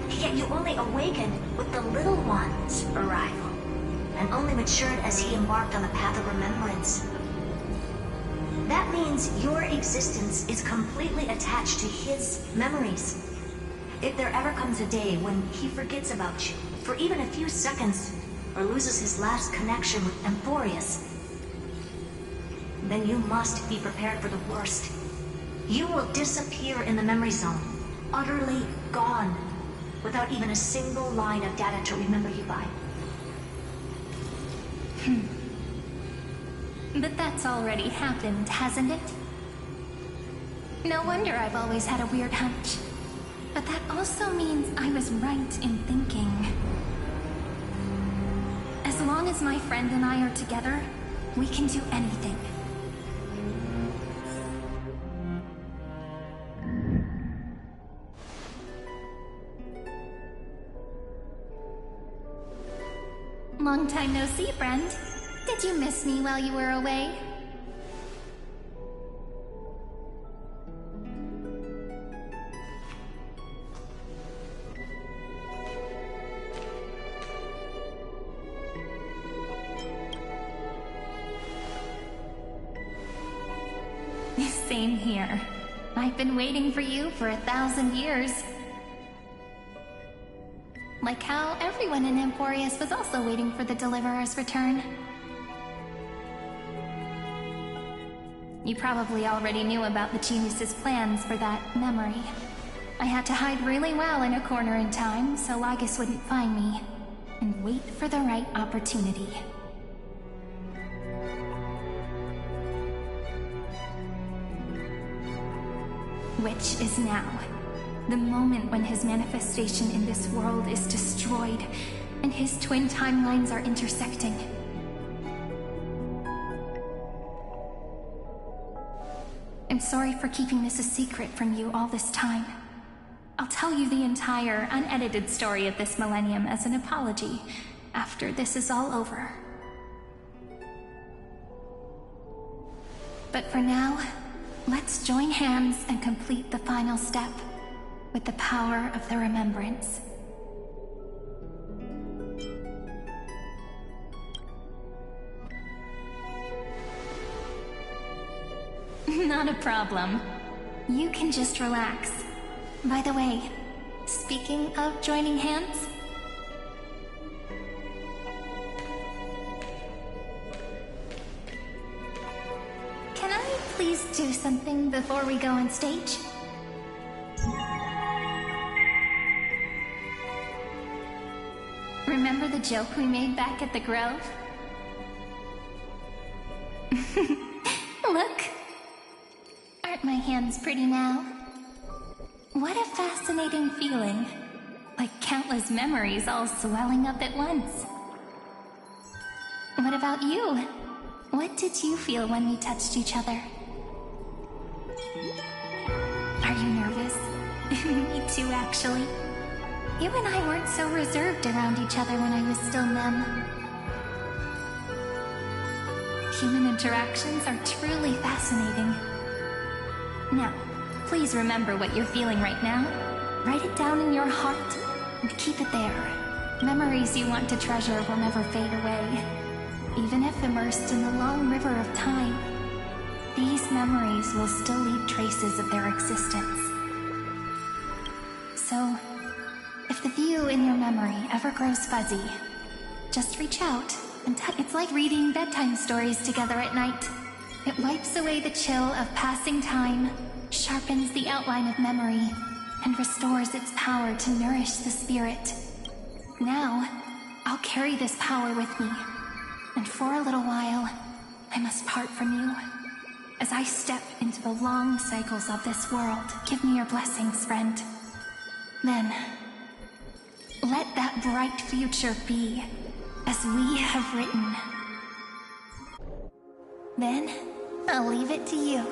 yet you only awakened with the Little One's arrival, and only matured as he embarked on the path of remembrance. That means your existence is completely attached to his memories. If there ever comes a day when he forgets about you for even a few seconds, or loses his last connection with Amphorius, then you must be prepared for the worst. You will disappear in the memory zone, utterly gone, without even a single line of data to remember you by. But that's already happened, hasn't it? No wonder I've always had a weird hunch. But that also means I was right in thinking. As long as my friend and I are together, we can do anything. Long time no see, friend. Did you miss me while you were away? Same here. I've been waiting for you for 1,000 years. Like how everyone in Amphorius was also waiting for the Deliverer's return. You probably already knew about the genius's plans for that memory. I had to hide really well in a corner in time so Lygus wouldn't find me, and wait for the right opportunity. Which is now. The moment when his manifestation in this world is destroyed, and his twin timelines are intersecting. I'm sorry for keeping this a secret from you all this time. I'll tell you the entire, unedited story of this millennium as an apology, after this is all over. But for now, Let's join hands and complete the final step with the power of the remembrance. Not a problem. You can just relax. By the way, speaking of joining hands, can I please do something before we go on stage? Remember the joke we made back at the Grove? Look! Aren't my hands pretty now? What a fascinating feeling. Like countless memories all swelling up at once. What about you? What did you feel when we touched each other? Are you nervous? Me too, actually. You and I weren't so reserved around each other when I was still Mem. Human interactions are truly fascinating. Now, please remember what you're feeling right now. Write it down in your heart and keep it there. Memories you want to treasure will never fade away. Even if immersed in the long river of time, these memories will still leave traces of their existence. So, if the view in your memory ever grows fuzzy, just reach out and it's like reading bedtime stories together at night. It wipes away the chill of passing time, sharpens the outline of memory, and restores its power to nourish the spirit. Now, I'll carry this power with me, and for a little while, I must part from you. As I step into the long cycles of this world, give me your blessings, friend. Then, let that bright future be, as we have written. Then, I'll leave it to you.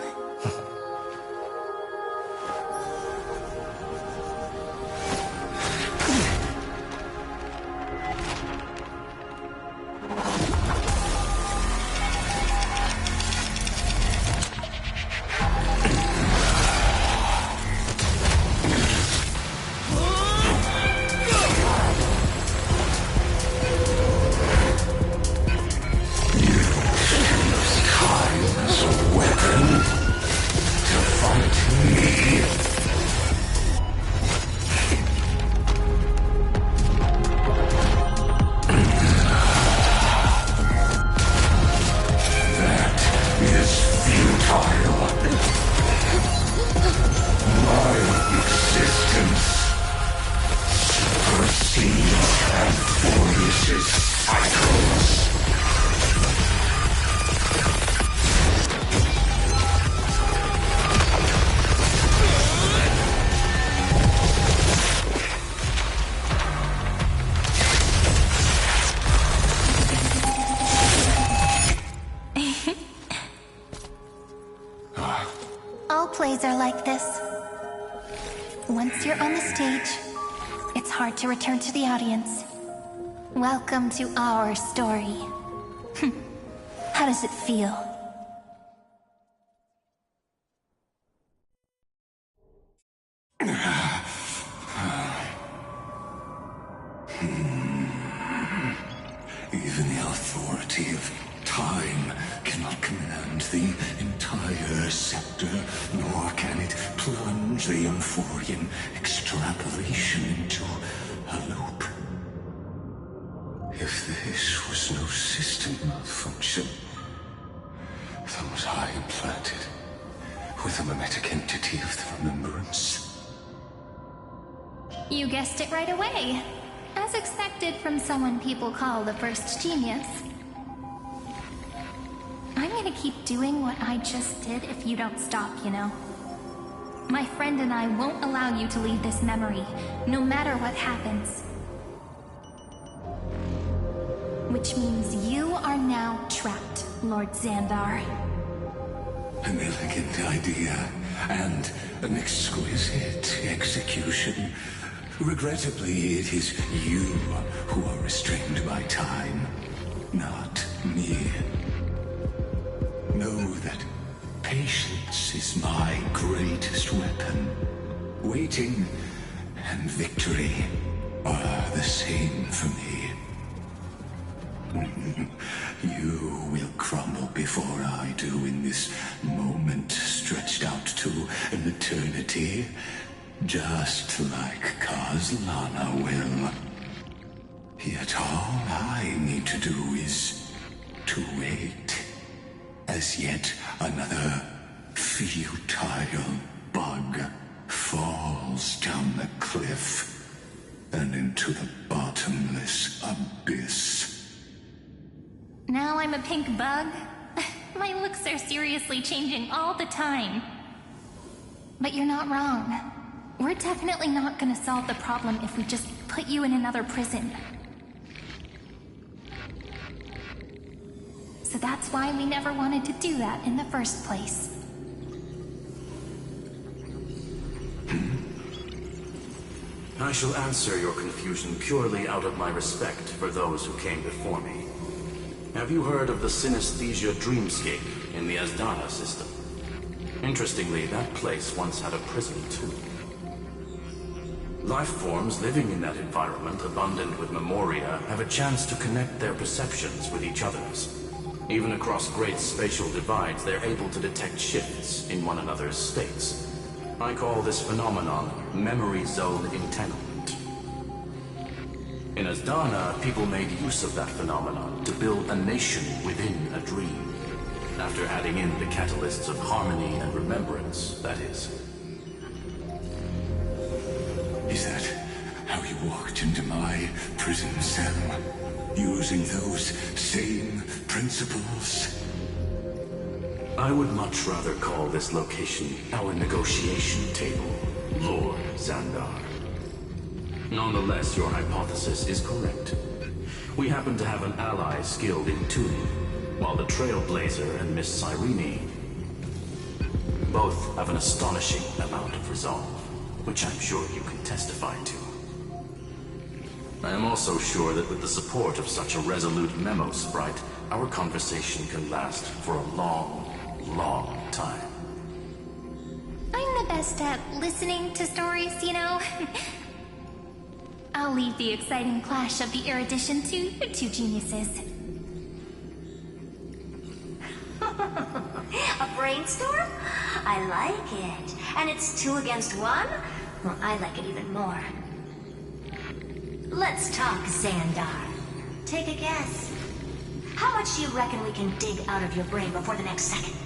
Plays are like this. Once you're on the stage, it's hard to return to the audience. Welcome to our story. How does it feel? Even the authority of time cannot command the entire scepter, nor can it plunge the Euphorian extrapolation into a loop. If this was no system malfunction, then was I implanted with the mimetic entity of the remembrance? You guessed it right away. As expected from someone people call the first genius. I'm gonna keep doing what I just did if you don't stop, you know. My friend and I won't allow you to leave this memory, no matter what happens. Which means you are now trapped, Lord Xandar. An elegant idea, and an exquisite execution. Regrettably, it is you who are restrained by time, not me. Know that Patience is my greatest weapon. Waiting and victory are the same for me. You will crumble before I do in this moment stretched out to an eternity, just like Kazlana will. Yet all I need to do is to wait, as yet another futile bug falls down the cliff and into the bottomless abyss. Now I'm a pink bug? My looks are seriously changing all the time. But you're not wrong. We're definitely not gonna solve the problem if we just put you in another prison. So that's why we never wanted to do that in the first place. I shall answer your confusion purely out of my respect for those who came before me. Have you heard of the synesthesia dreamscape in the Asdana system? Interestingly, that place once had a prison too. Life forms living in that environment, abundant with memoria, have a chance to connect their perceptions with each other's. Even across great spatial divides, they're able to detect shifts in one another's states. I call this phenomenon memory zone entanglement. In Asdana, people made use of that phenomenon to build a nation within a dream, after adding in the catalysts of harmony and remembrance, that is. Is that how you walked into my prison cell? Using those same principles? I would much rather call this location our negotiation table, Lord Xandar. Nonetheless, your hypothesis is correct. We happen to have an ally skilled in tuning, while the Trailblazer and Miss Cyrene both have an astonishing amount of resolve, which I'm sure you can testify to. I am also sure that with the support of such a resolute memo sprite, our conversation can last for a long, long time. I'm the best at listening to stories, you know? I'll leave the exciting clash of the erudition to you two geniuses. A brainstorm? I like it. And it's 2 against 1? Well, I like it even more. Let's talk, Xandar. Take a guess. How much do you reckon we can dig out of your brain before the next second?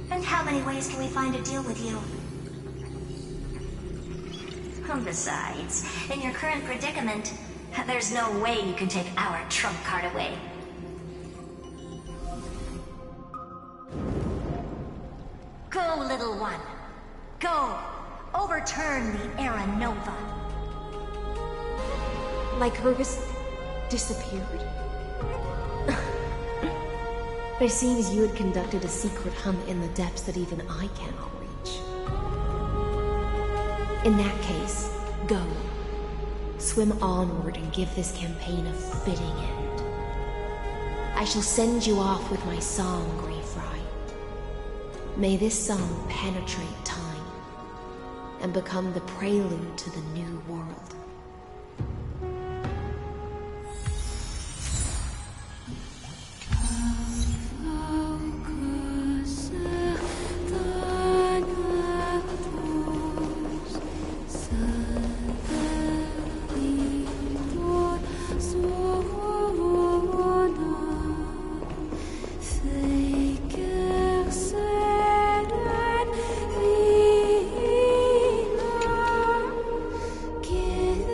And how many ways can we find to deal with you? Besides, in your current predicament, there's no way you can take our trump card away. Go, little one. Go. Overturn the Era Nova. Lycurgus disappeared? It seems you had conducted a secret hunt in the depths that even I cannot reach. In that case, go. Swim onward and give this campaign a fitting end. I shall send you off with my song, Greyfry. May this song penetrate time and become the prelude to the new world. Give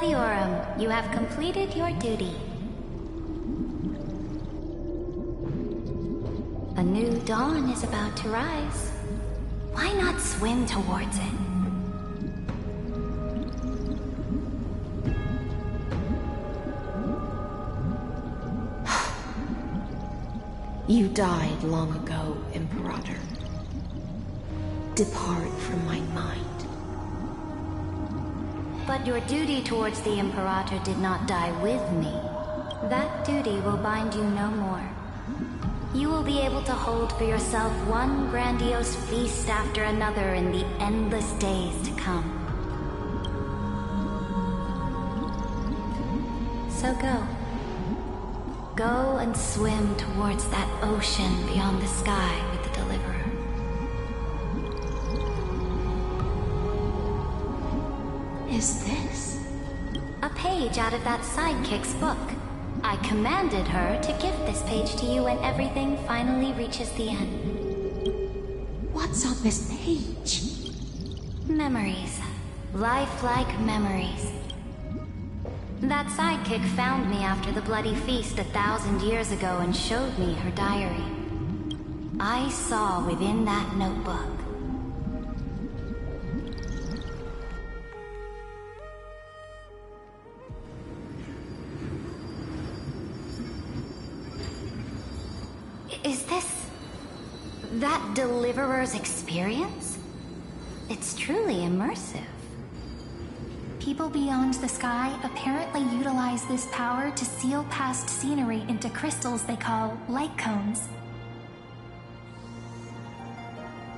Gladiarum, you have completed your duty. A new dawn is about to rise. Why not swim towards it? You died long ago, Imperator. Depart from my mind. But your duty towards the Imperator did not die with me. That duty will bind you no more. You will be able to hold for yourself one grandiose feast after another in the endless days to come. So go. Go and swim towards that ocean beyond the sky with the Deliverer. Is this? A page out of that sidekick's book. I commanded her to gift this page to you when everything finally reaches the end. What's on this page? Memories. Lifelike memories. That sidekick found me after the bloody feast 1,000 years ago and showed me her diary. I saw within that notebook. Is this that Deliverer's experience? It's truly immersive. People beyond the sky apparently utilize this power to seal past scenery into crystals they call light cones.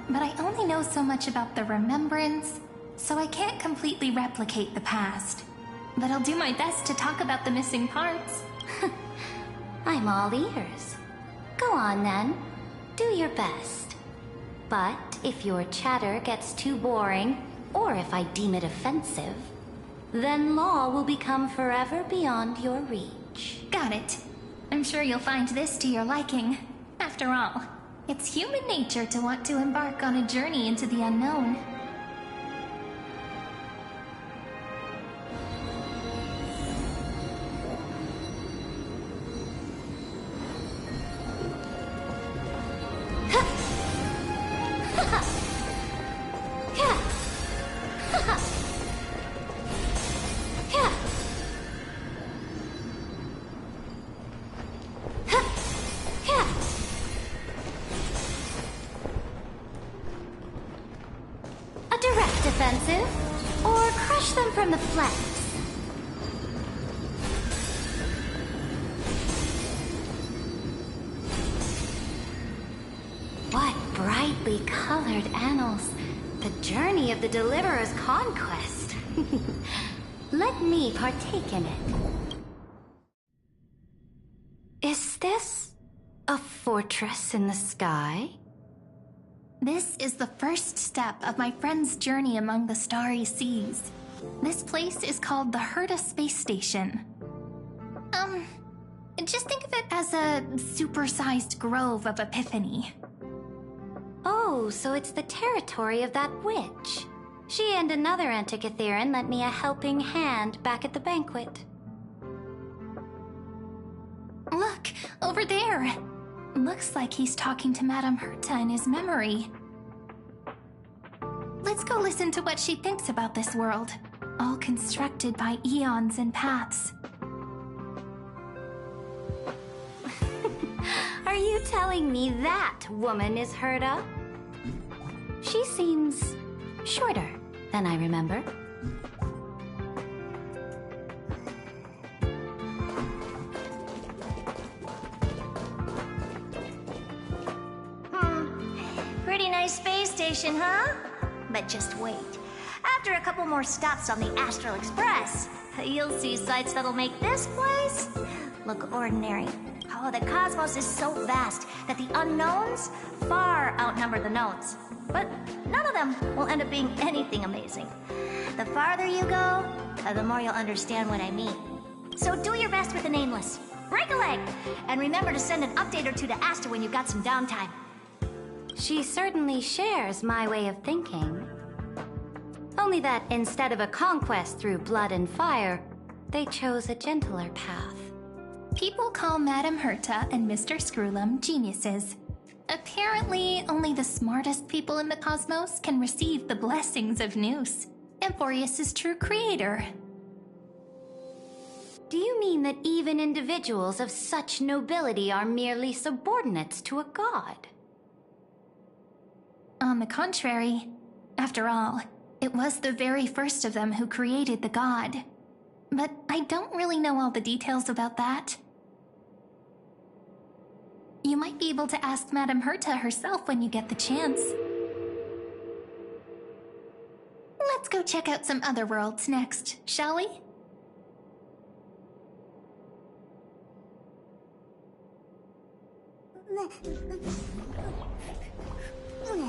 But I only know so much about the remembrance, so I can't completely replicate the past. But I'll do my best to talk about the missing parts. I'm all ears. Go on then. Do your best. But if your chatter gets too boring, or if I deem it offensive, then law will become forever beyond your reach. Got it. I'm sure you'll find this to your liking. After all, it's human nature to want to embark on a journey into the unknown. Defensive, or crush them from the flanks. What brightly colored annals. The journey of the Deliverer's conquest. Let me partake in it. Is this a fortress in the sky? This is the first step of my friend's journey among the starry seas. This place is called the Herta Space Station. Just think of it as a supersized grove of Epiphany. Oh, so it's the territory of that witch. She and another Antikytheran lent me a helping hand back at the banquet. Look, over there! Looks like he's talking to Madame Herta in his memory. Let's go listen to what she thinks about this world, all constructed by eons and paths. Are you telling me that woman is Herta? She seems shorter than I remember. Pretty nice space station, huh? But just wait. After a couple more stops on the Astral Express, you'll see sights that'll make this place look ordinary. Oh, the cosmos is so vast that the unknowns far outnumber the knowns. But none of them will end up being anything amazing. The farther you go, the more you'll understand what I mean. So do your best with the nameless. Break a leg! And remember to send an update or two to Asta when you've got some downtime. She certainly shares my way of thinking. Only that instead of a conquest through blood and fire, They chose a gentler path. People call Madame Herta and Mr. Screwlum geniuses. Apparently, only the smartest people in the cosmos can receive the blessings of Nous, Amphorius' true creator. Do you mean that even individuals of such nobility are merely subordinates to a god? On the contrary, after all, it was the very first of them who created the god. But I don't really know all the details about that. You might be able to ask Madame Herta herself when you get the chance. Let's go check out some other worlds next, shall we?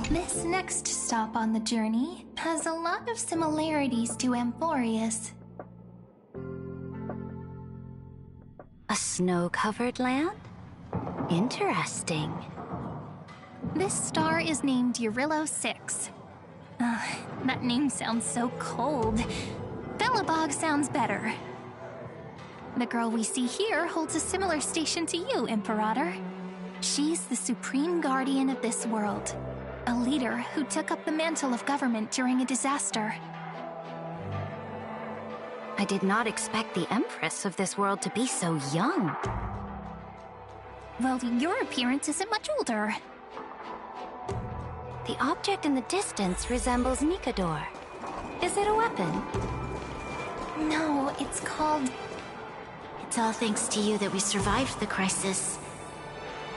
This next stop on the journey has a lot of similarities to Amphorius. A snow-covered land? Interesting. This star is named Eurillo 6. That name sounds so cold. Belobog sounds better. The girl we see here holds a similar station to you, Imperator. She's the supreme guardian of this world, a leader who took up the mantle of government during a disaster. I did not expect the Empress of this world to be so young. Well, your appearance isn't much older. The object in the distance resembles Nikador. Is it a weapon? No, it's called... It's all thanks to you that we survived the crisis.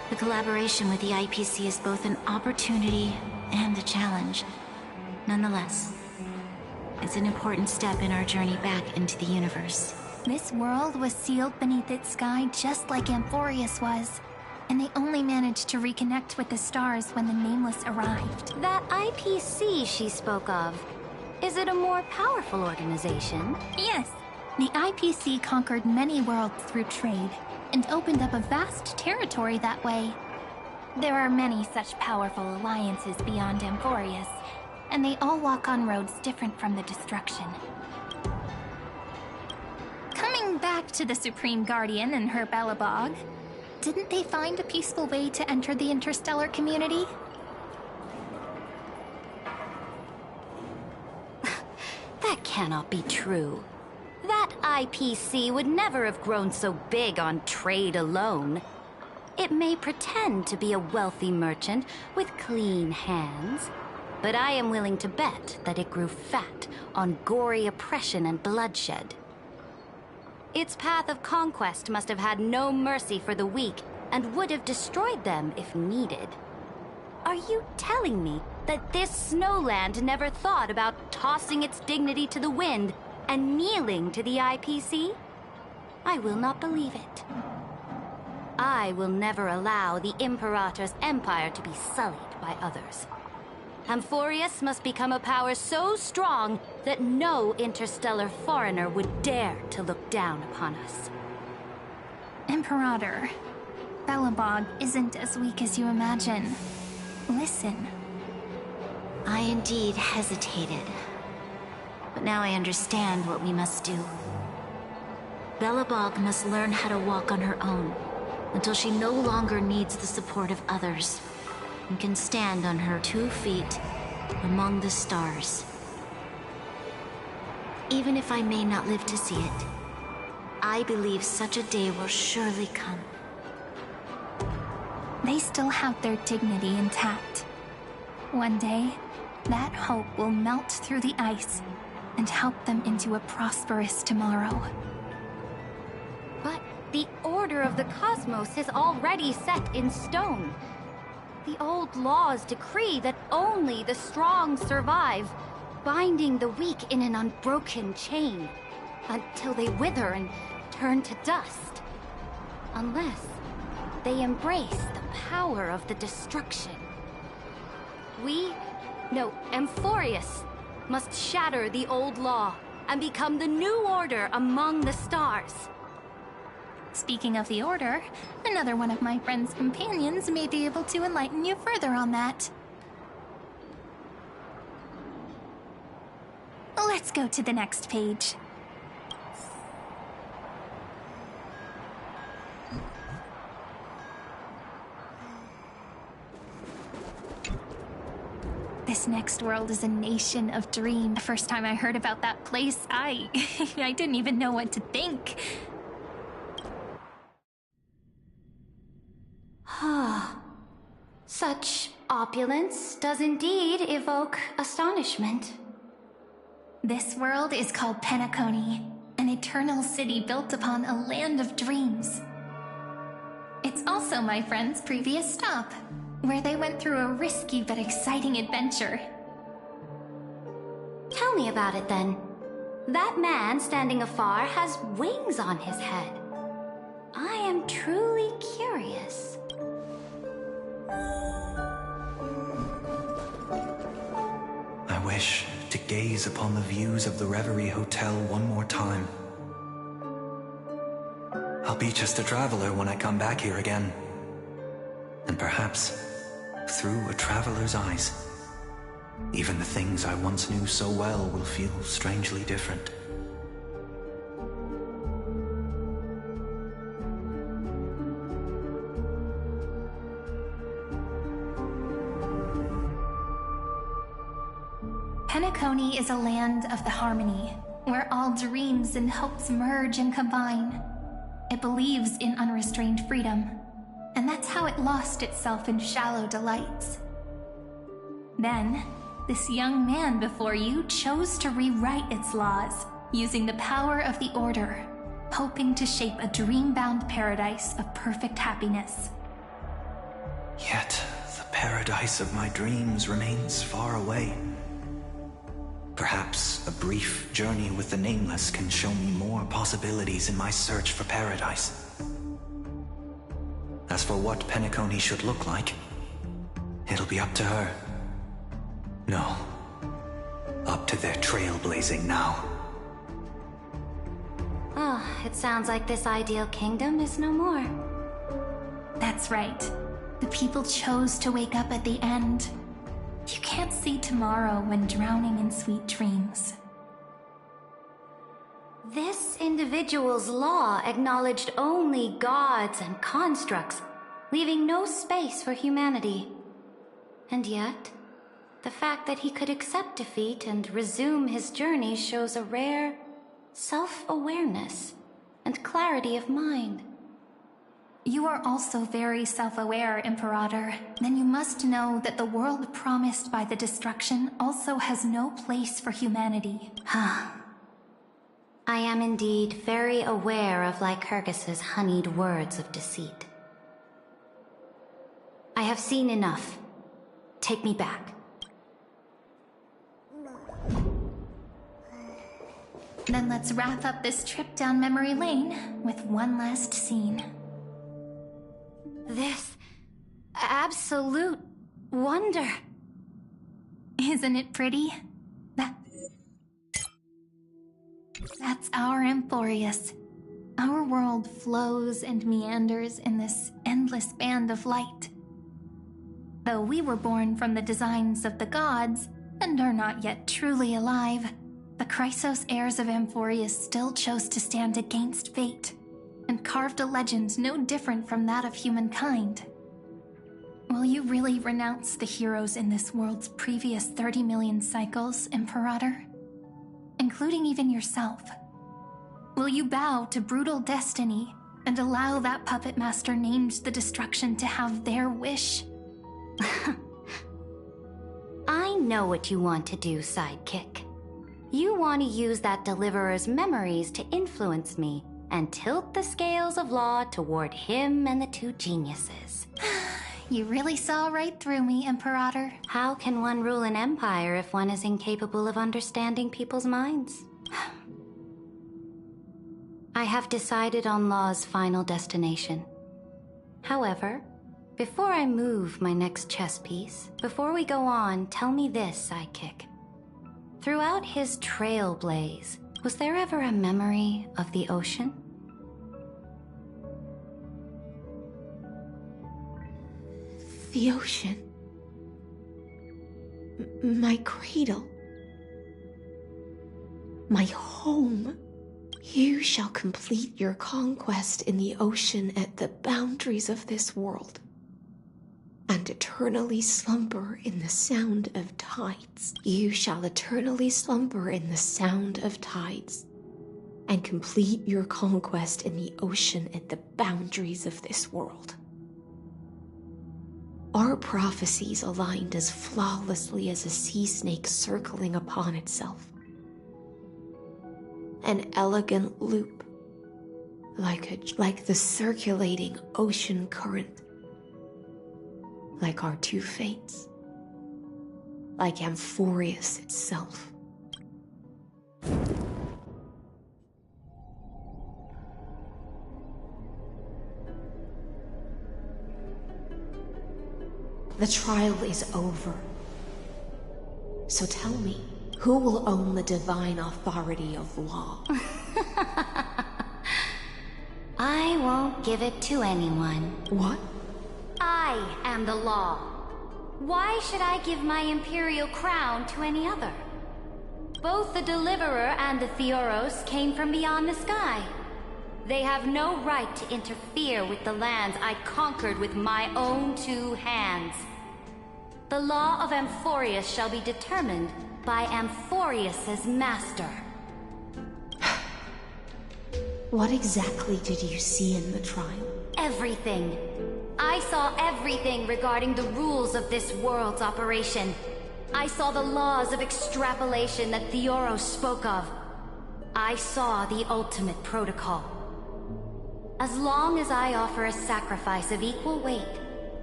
The collaboration with the IPC is both an opportunity and a challenge. Nonetheless, it's an important step in our journey back into the universe. This world was sealed beneath its sky just like Amphorius was, and they only managed to reconnect with the stars when the Nameless arrived. That IPC she spoke of, is it a more powerful organization? Yes. The IPC conquered many worlds through trade, and opened up a vast territory that way. There are many such powerful alliances beyond Amphorius, and they all walk on roads different from the destruction. Coming back to the Supreme Guardian and her Belobog, didn't they find a peaceful way to enter the interstellar community? That cannot be true. That IPC would never have grown so big on trade alone. It may pretend to be a wealthy merchant with clean hands, but I am willing to bet that it grew fat on gory oppression and bloodshed. Its path of conquest must have had no mercy for the weak and would have destroyed them if needed. Are you telling me that this snowland never thought about tossing its dignity to the wind and kneeling to the IPC? I will not believe it. I will never allow the Imperator's empire to be sullied by others. Amphorius must become a power so strong that no interstellar foreigner would dare to look down upon us. Imperator, Belobog isn't as weak as you imagine. Listen. I indeed hesitated. But now I understand what we must do. Belobog must learn how to walk on her own until she no longer needs the support of others and can stand on her 2 feet among the stars. Even if I may not live to see it, I believe such a day will surely come. They still have their dignity intact. One day, that hope will melt through the ice and help them into a prosperous tomorrow. But the order of the cosmos is already set in stone. The old laws decree that only the strong survive, binding the weak in an unbroken chain, until they wither and turn to dust. Unless they embrace the power of the destruction. Amphorius must shatter the old law and become the new order among the stars. Speaking of the Order, another one of my friend's companions may be able to enlighten you further on that. Let's go to the next page. this next world is a nation of dreams. The first time I heard about that place, I didn't even know what to think. Such opulence does indeed evoke astonishment. This world is called Penacony, an eternal city built upon a land of dreams. It's also my friend's previous stop, where they went through a risky but exciting adventure. Tell me about it then. That man standing afar has wings on his head. I am truly curious. I wish to gaze upon the views of the Reverie Hotel one more time. I'll be just a traveler when I come back here again. And perhaps, through a traveler's eyes, even the things I once knew so well will feel strangely different. Penacony is a land of the harmony, where all dreams and hopes merge and combine. It believes in unrestrained freedom, and that's how it lost itself in shallow delights. Then, this young man before you chose to rewrite its laws, using the power of the Order, hoping to shape a dream-bound paradise of perfect happiness. Yet, the paradise of my dreams remains far away. Perhaps a brief journey with the Nameless can show me more possibilities in my search for paradise. As for what Penacony should look like, it'll be up to her. No, up to their trailblazing now. Oh, it sounds like this ideal kingdom is no more. That's right. The people chose to wake up at the end. You can't see tomorrow when drowning in sweet dreams. This individual's law acknowledged only gods and constructs, leaving no space for humanity. And yet, the fact that he could accept defeat and resume his journey shows a rare self-awareness and clarity of mind. You are also very self-aware, Imperator. Then you must know that the world promised by the destruction also has no place for humanity. I am indeed very aware of Lycurgus's honeyed words of deceit. I have seen enough. Take me back. Then let's wrap up this trip down memory lane with one last scene. This absolute wonder. Isn't it pretty? That's our Emporius. Our world flows and meanders in this endless band of light. Though we were born from the designs of the gods and are not yet truly alive, the Chrysos heirs of Emporius still chose to stand against fate and carved a legend no different from that of humankind. Will you really renounce the heroes in this world's previous 30 million cycles, Imperator? Including even yourself. Will you bow to brutal destiny and allow that puppet master named the destruction to have their wish? I know what you want to do, sidekick. You want to use that deliverer's memories to influence me and tilt the scales of law toward him and the two geniuses. You really saw right through me, Imperator. How can one rule an empire if one is incapable of understanding people's minds? I have decided on Law's final destination. However, before I move my next chess piece, before we go on, tell me this, sidekick. Throughout his trailblaze, was there ever a memory of the ocean? The ocean. My cradle. My home. You shall complete your conquest in the ocean at the boundaries of this world. and eternally slumber in the sound of tides. You shall eternally slumber in the sound of tides, and complete your conquest in the ocean at the boundaries of this world. Our prophecies aligned as flawlessly as a sea snake circling upon itself. An elegant loop, like the circulating ocean current, like our two fates, like Amphorius itself. The trial is over. So tell me, who will own the divine authority of law? I won't give it to anyone. What? I am the law. Why should I give my imperial crown to any other? Both the Deliverer and the Theoros came from beyond the sky. They have no right to interfere with the lands I conquered with my own two hands. The law of Amphorius shall be determined by Amphorius's master. What exactly did you see in the trial? Everything. I saw everything regarding the rules of this world's operation. I saw the laws of extrapolation that Theoros spoke of. I saw the ultimate protocol. As long as I offer a sacrifice of equal weight,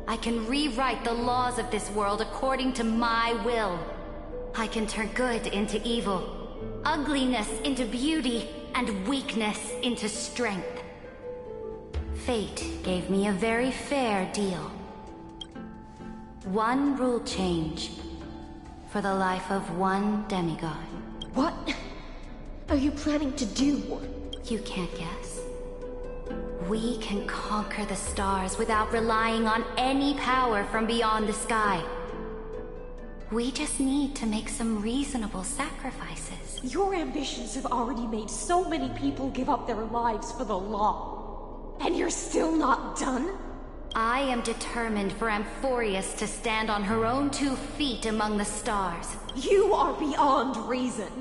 I can rewrite the laws of this world according to my will. I can turn good into evil, ugliness into beauty, and weakness into strength. Fate gave me a very fair deal. One rule change for the life of one demigod. What are you planning to do? You can't guess. We can conquer the stars without relying on any power from beyond the sky. We just need to make some reasonable sacrifices. Your ambitions have already made so many people give up their lives for the law. And you're still not done? I am determined for Amphorius to stand on her own 2 feet among the stars. You are beyond reason.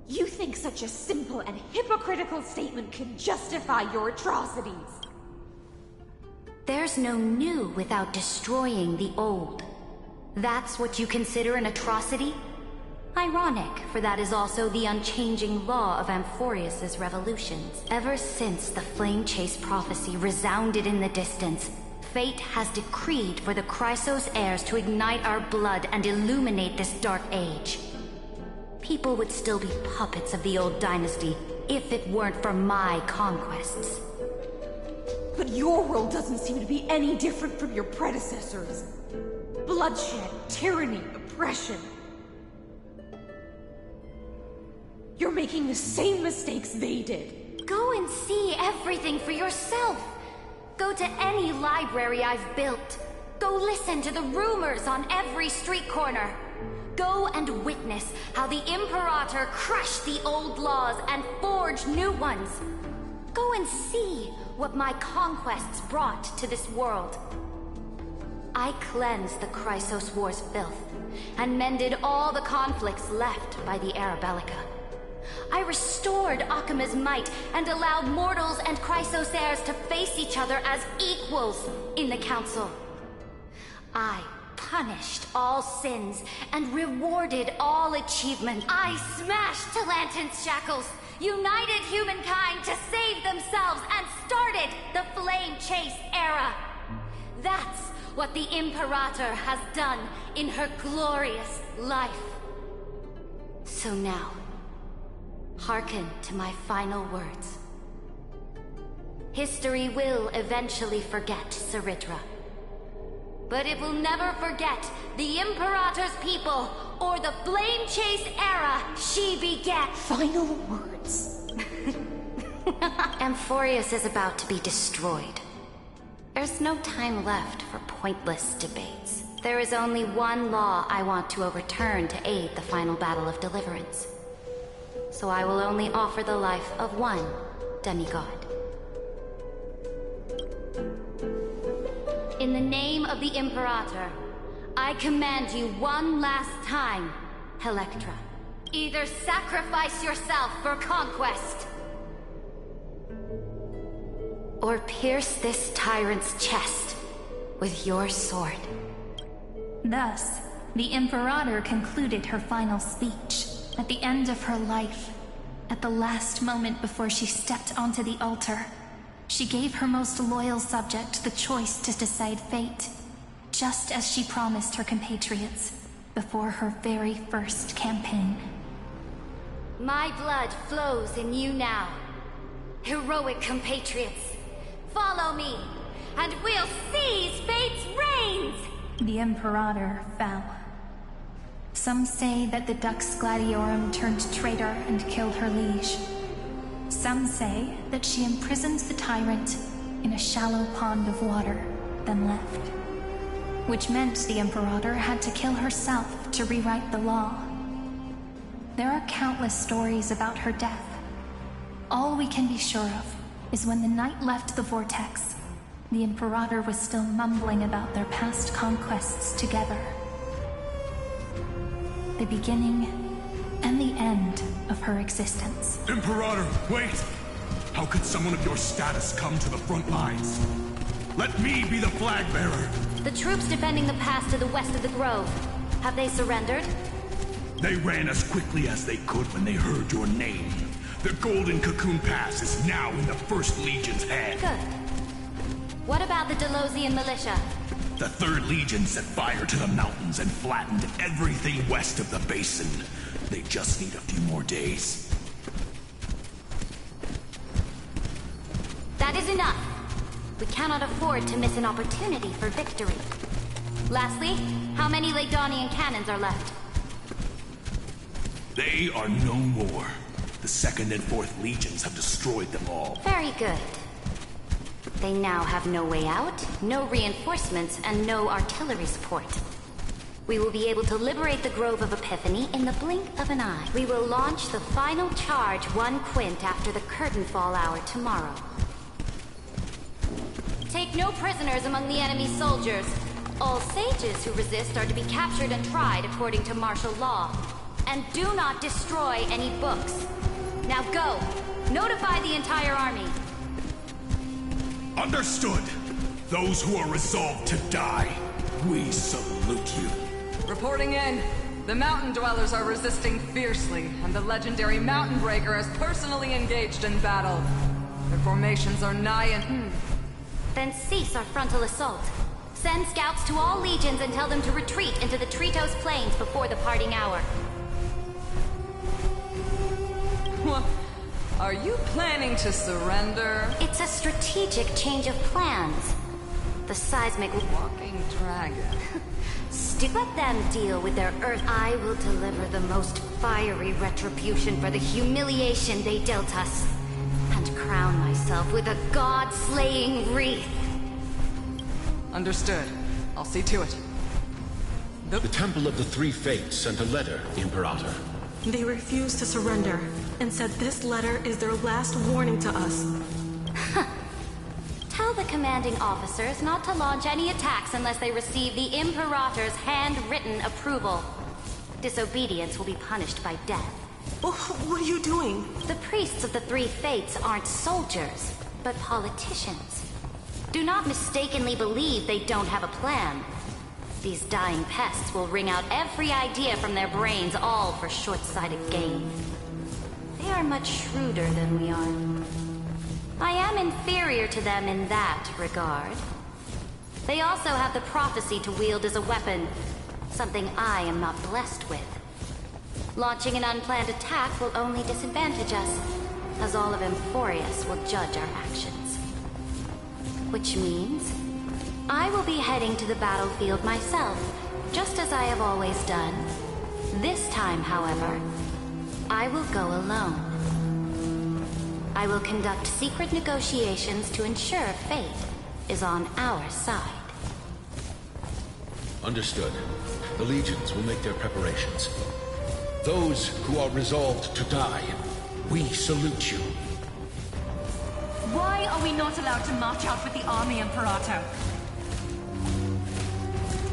You think such a simple and hypocritical statement can justify your atrocities? There's no new without destroying the old. That's what you consider an atrocity? Ironic, for that is also the unchanging law of Amphorius's revolutions. Ever since the Flame Chase prophecy resounded in the distance, fate has decreed for the Chrysos heirs to ignite our blood and illuminate this dark age. People would still be puppets of the old dynasty if it weren't for my conquests. But your world doesn't seem to be any different from your predecessors. Bloodshed, tyranny, oppression. You're making the same mistakes they did. Go and see everything for yourself. Go to any library I've built. Go listen to the rumors on every street corner. Go and witness how the Imperator crushed the old laws and forged new ones. Go and see what my conquests brought to this world. I cleansed the Chrysos War's filth and mended all the conflicts left by the Arabellica. I restored Akima's might and allowed mortals and Chrysos heirs to face each other as equals in the Council. I punished all sins and rewarded all achievement. I smashed Talantin's shackles, united humankind to save themselves, and started the Flame Chase era. That's what the Imperator has done in her glorious life. So now, hearken to my final words. History will eventually forget Saridra, but it will never forget the Imperator's people or the Flame Chase era she begat. Final words. Amphorius is about to be destroyed. There's no time left for pointless debates. There is only one law I want to overturn to aid the final battle of deliverance. So I will only offer the life of one demigod. In the name of the Imperator, I command you one last time, Electra. Either sacrifice yourself for conquest, or pierce this tyrant's chest with your sword. Thus, the Imperator concluded her final speech at the end of her life. At the last moment before she stepped onto the altar, she gave her most loyal subject the choice to decide fate, just as she promised her compatriots before her very first campaign. My blood flows in you now. Heroic compatriots, follow me, and we'll seize fate's reins! The Imperator fell. Some say that the Dux Gladiorum turned traitor and killed her liege. Some say that she imprisoned the tyrant in a shallow pond of water, then left. Which meant the Imperator had to kill herself to rewrite the law. There are countless stories about her death. All we can be sure of is when the knight left the vortex, the Imperator was still mumbling about their past conquests together. The beginning and the end of her existence. Imperator, wait! How could someone of your status come to the front lines? Let me be the flag bearer! The troops defending the pass to the west of the grove, have they surrendered? They ran as quickly as they could when they heard your name. The Golden Cocoon Pass is now in the First Legion's hand. Good. What about the Delosian militia? The 3rd Legion set fire to the mountains and flattened everything west of the basin. They just need a few more days. That is enough. We cannot afford to miss an opportunity for victory. Lastly, how many Legdonian cannons are left? They are no more. The 2nd and 4th Legions have destroyed them all. Very good. They now have no way out, no reinforcements, and no artillery support. We will be able to liberate the Grove of Epiphany in the blink of an eye. We will launch the final charge 1 quint after the curtain fall hour tomorrow. Take no prisoners among the enemy soldiers. All sages who resist are to be captured and tried according to martial law. And do not destroy any books. Now go! Notify the entire army. Understood. Those who are resolved to die, we salute you. Reporting in. The mountain dwellers are resisting fiercely, and the legendary Mountain Breaker has personally engaged in battle. Their formations are nigh and... Then cease our frontal assault. Send scouts to all legions and tell them to retreat into the Tritos Plains before the parting hour. What? Are you planning to surrender? It's a strategic change of plans. The seismic walking dragon. Let them deal with their earth. I will deliver the most fiery retribution for the humiliation they dealt us, and crown myself with a god-slaying wreath. Understood. I'll see to it. The Temple of the Three Fates sent a letter, Imperator. They refused to surrender, and said this letter is their last warning to us. Tell the commanding officers not to launch any attacks unless they receive the Imperator's handwritten approval. Disobedience will be punished by death. What are you doing? The priests of the Three Fates aren't soldiers, but politicians. Do not mistakenly believe they don't have a plan. These dying pests will wring out every idea from their brains, all for short-sighted gain. They are much shrewder than we are. I am inferior to them in that regard. They also have the prophecy to wield as a weapon, something I am not blessed with. Launching an unplanned attack will only disadvantage us, as all of Emphorius will judge our actions. Which means I will be heading to the battlefield myself, just as I have always done. This time, however, I will go alone. I will conduct secret negotiations to ensure fate is on our side. Understood. The legions will make their preparations. Those who are resolved to die, we salute you. Why are we not allowed to march out with the army, Imperator?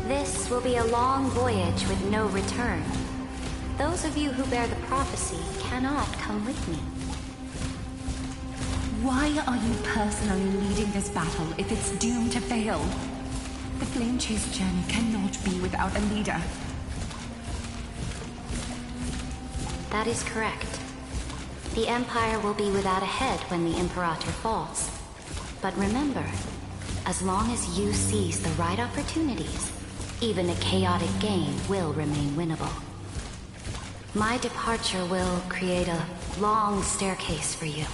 This will be a long voyage with no return. Those of you who bear the prophecy cannot come with me. Why are you personally leading this battle if it's doomed to fail? The Flame Chase journey cannot be without a leader. That is correct. The Empire will be without a head when the Imperator falls. But remember, as long as you seize the right opportunities, even a chaotic game will remain winnable. My departure will create a long staircase for you.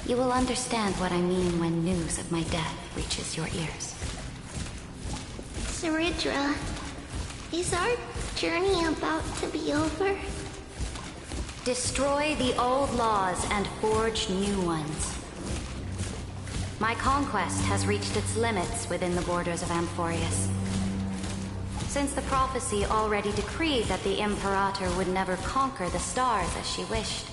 You will understand what I mean when news of my death reaches your ears. Saridra, is our journey about to be over? Destroy the old laws and forge new ones. My conquest has reached its limits within the borders of Amphorius. Since the prophecy already decreed that the Imperator would never conquer the stars as she wished,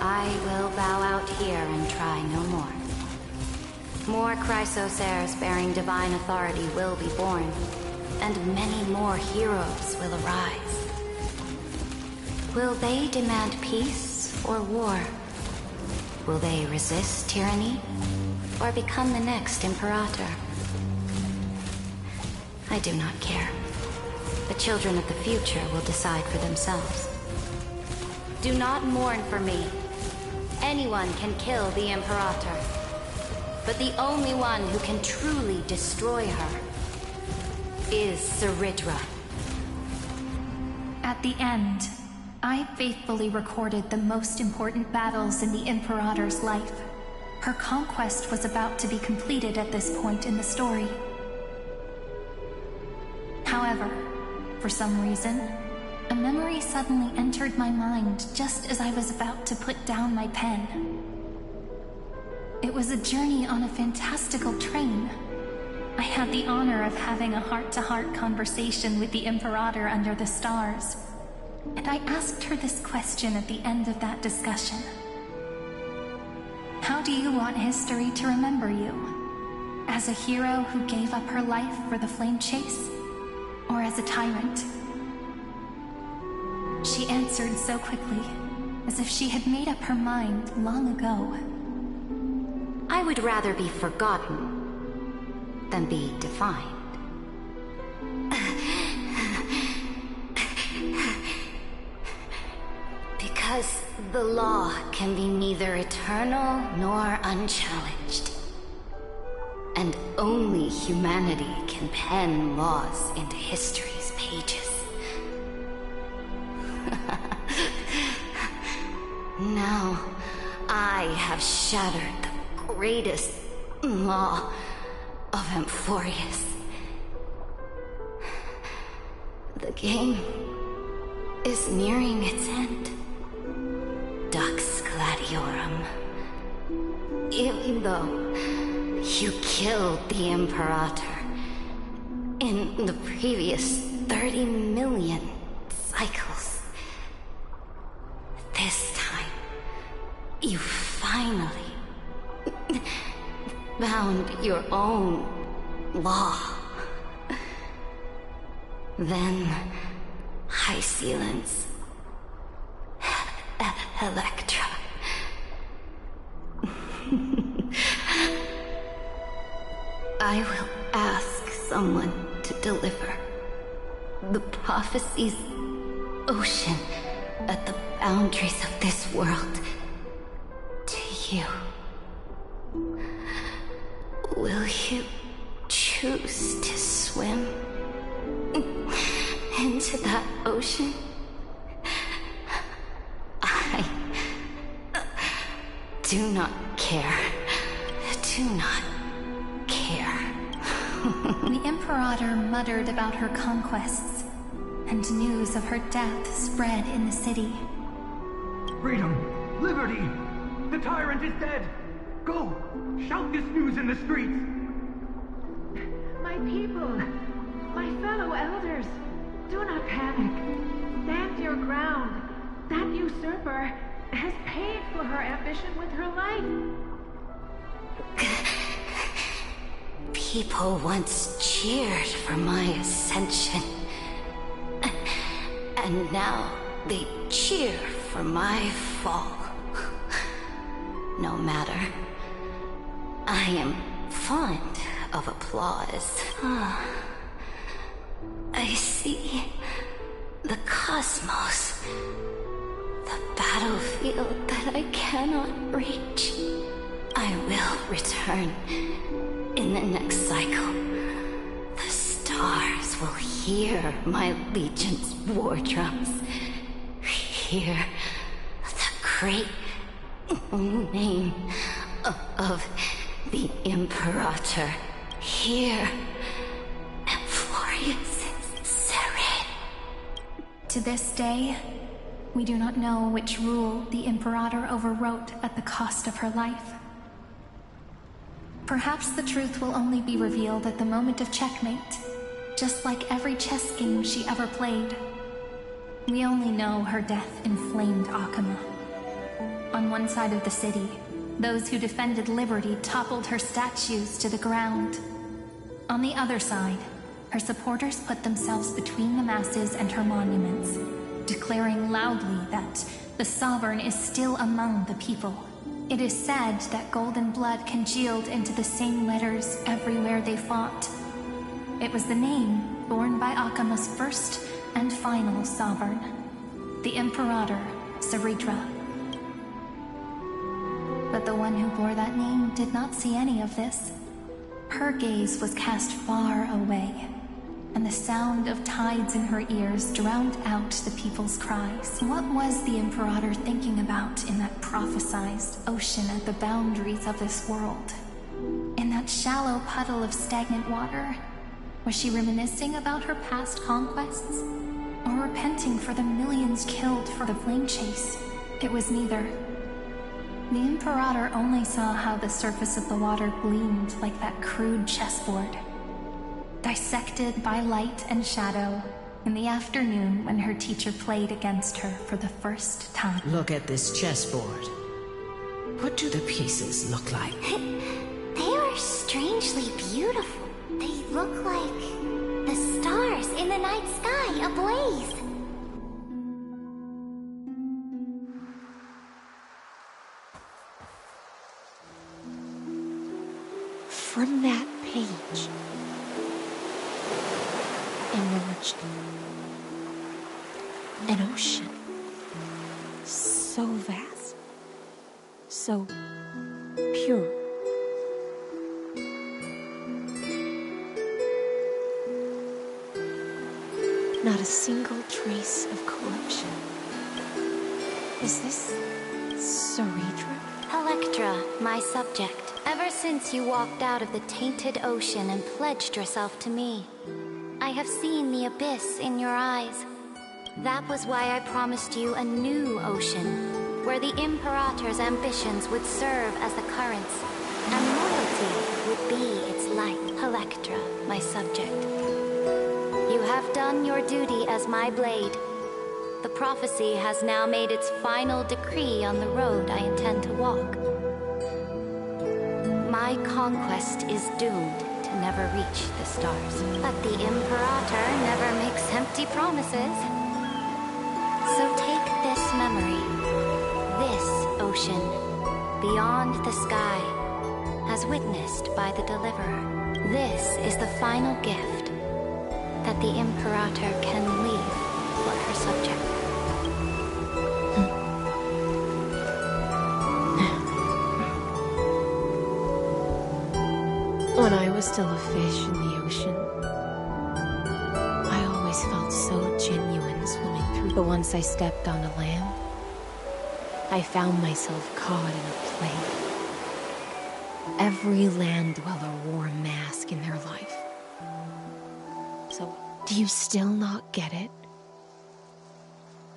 I will bow out here and try no more. More Chrysos heirs bearing divine authority will be born, and many more heroes will arise. Will they demand peace or war? Will they resist tyranny, or become the next Imperator? I do not care. The children of the future will decide for themselves. Do not mourn for me. Anyone can kill the Imperator, but the only one who can truly destroy her is Saridra. At the end, I faithfully recorded the most important battles in the Imperator's life. Her conquest was about to be completed at this point in the story. However, for some reason, a memory suddenly entered my mind just as I was about to put down my pen. It was a journey on a fantastical train. I had the honor of having a heart-to-heart conversation with the Imperator under the stars, and I asked her this question at the end of that discussion. How do you want history to remember you? As a hero who gave up her life for the Flame Chase? Or as a tyrant? She answered so quickly, as if she had made up her mind long ago. I would rather be forgotten than be defined. Because the law can be neither eternal nor unchallenged. And only humanity can pen laws into history's pages. Now, I have shattered the greatest law of Amphorius. The game is nearing its end. Dux Gladiorum. Even though you killed the Imperator in the previous 30 million cycles, this time, you finally found your own law. Then, High Sealants, Electra. I will ask someone to deliver the prophecy's ocean at the boundaries of this world to you. Will you choose to swim into that ocean? I do not care. Do not care. The Imperator muttered about her conquests, and news of her death spread in the city. Freedom! Liberty! The tyrant is dead! Go! Shout this news in the streets! My people! My fellow elders! Do not panic. Stand your ground. That usurper has paid for her ambition with her life. People once cheered for my ascension. And now they cheer for my fall. No matter. I am fond of applause. I see the cosmos. The battlefield that I cannot reach. I will return in the next cycle. The stars will hear my legion's war drums. Hear the great name of the Imperator. Hear Florius Seren. To this day, we do not know which rule the Imperator overwrote at the cost of her life. Perhaps the truth will only be revealed at the moment of checkmate, just like every chess game she ever played. We only know her death inflamed Akama. On one side of the city, those who defended liberty toppled her statues to the ground. On the other side, her supporters put themselves between the masses and her monuments, declaring loudly that the Sovereign is still among the people. It is said that golden blood congealed into the same letters everywhere they fought. It was the name borne by Akama's first and final Sovereign, the Imperator Saritra. But the one who bore that name did not see any of this. Her gaze was cast far away, and the sound of tides in her ears drowned out the people's cries. What was the Imperator thinking about in that prophesized ocean at the boundaries of this world? In that shallow puddle of stagnant water? Was she reminiscing about her past conquests? Or repenting for the millions killed for the flame chase? It was neither. The Imperator only saw how the surface of the water gleamed like that crude chessboard, dissected by light and shadow in the afternoon when her teacher played against her for the first time. Look at this chessboard. What do the pieces look like? They are strangely beautiful. They look like the stars in the night sky ablaze. From that page emerged an ocean so vast, so pure. Not a single trace of corruption. Is this Saritra? Electra, my subject. Ever since you walked out of the tainted ocean and pledged yourself to me, I have seen the abyss in your eyes. That was why I promised you a new ocean, where the Imperator's ambitions would serve as the currents, and loyalty would be its light. Electra, my subject. You have done your duty as my blade. The prophecy has now made its final decree on the road I intend to walk. My conquest is doomed to never reach the stars. But the Imperator never makes empty promises. So take this memory, this ocean, beyond the sky, as witnessed by the Deliverer. This is the final gift that the Imperator can leave for her subject. When I was still a fish in the ocean, I always felt so genuine swimming through. But once I stepped on a land, I found myself caught in a play. Every land dweller wore a mask in their life. So, do you still not get it?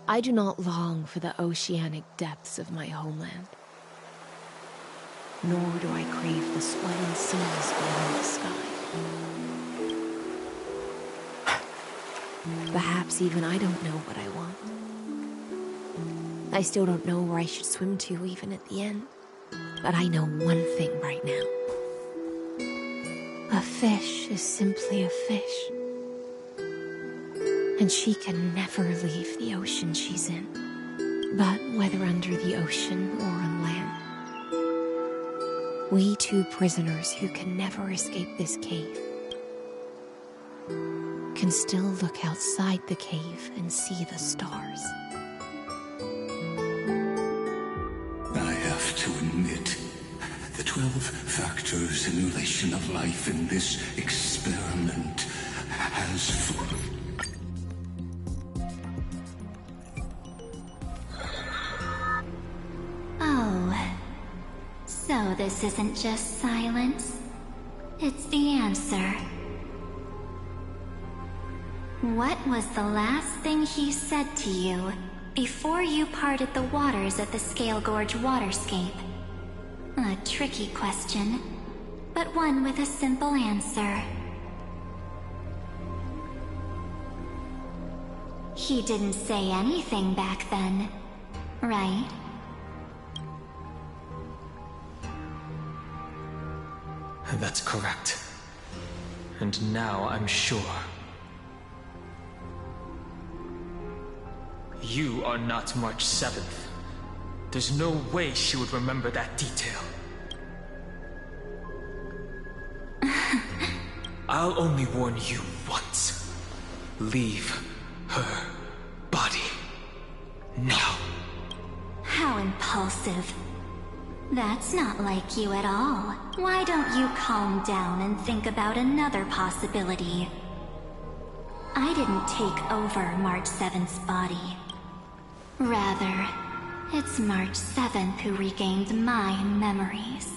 I do not long for the oceanic depths of my homeland. Nor do I crave the swelling seas beyond the sky. Perhaps even I don't know what I want. I still don't know where I should swim to even at the end. But I know one thing right now. A fish is simply a fish. And she can never leave the ocean she's in. But whether under the ocean or on land, we two prisoners who can never escape this cave can still look outside the cave and see the stars. I have to admit, the 12-factor simulation of life in this experiment has... Oh, so this isn't just silence. It's the answer. What was the last thing he said to you before you parted the waters at the Scale Gorge waterscape? A tricky question, but one with a simple answer. He didn't say anything back then, right? That's correct. And now I'm sure. You are not March 7th. There's no way she would remember that detail. I'll only warn you once. Leave her body. Now. How impulsive. That's not like you at all. Why don't you calm down and think about another possibility? I didn't take over March 7th's body. Rather, it's March 7th who regained my memories.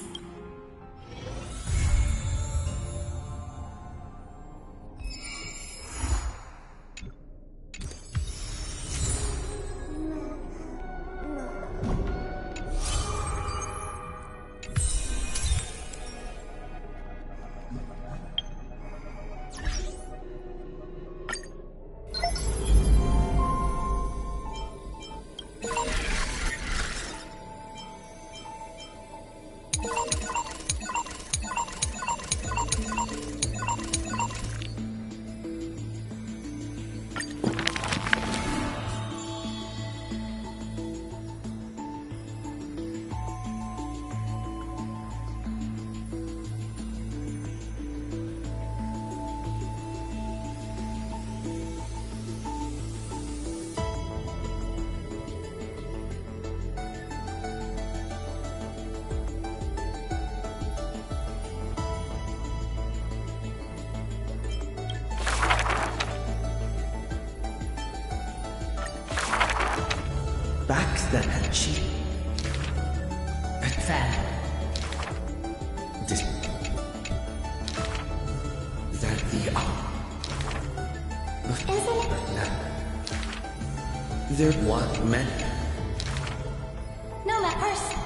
Back then, she... Then. Is that the... There what, men? No, that first.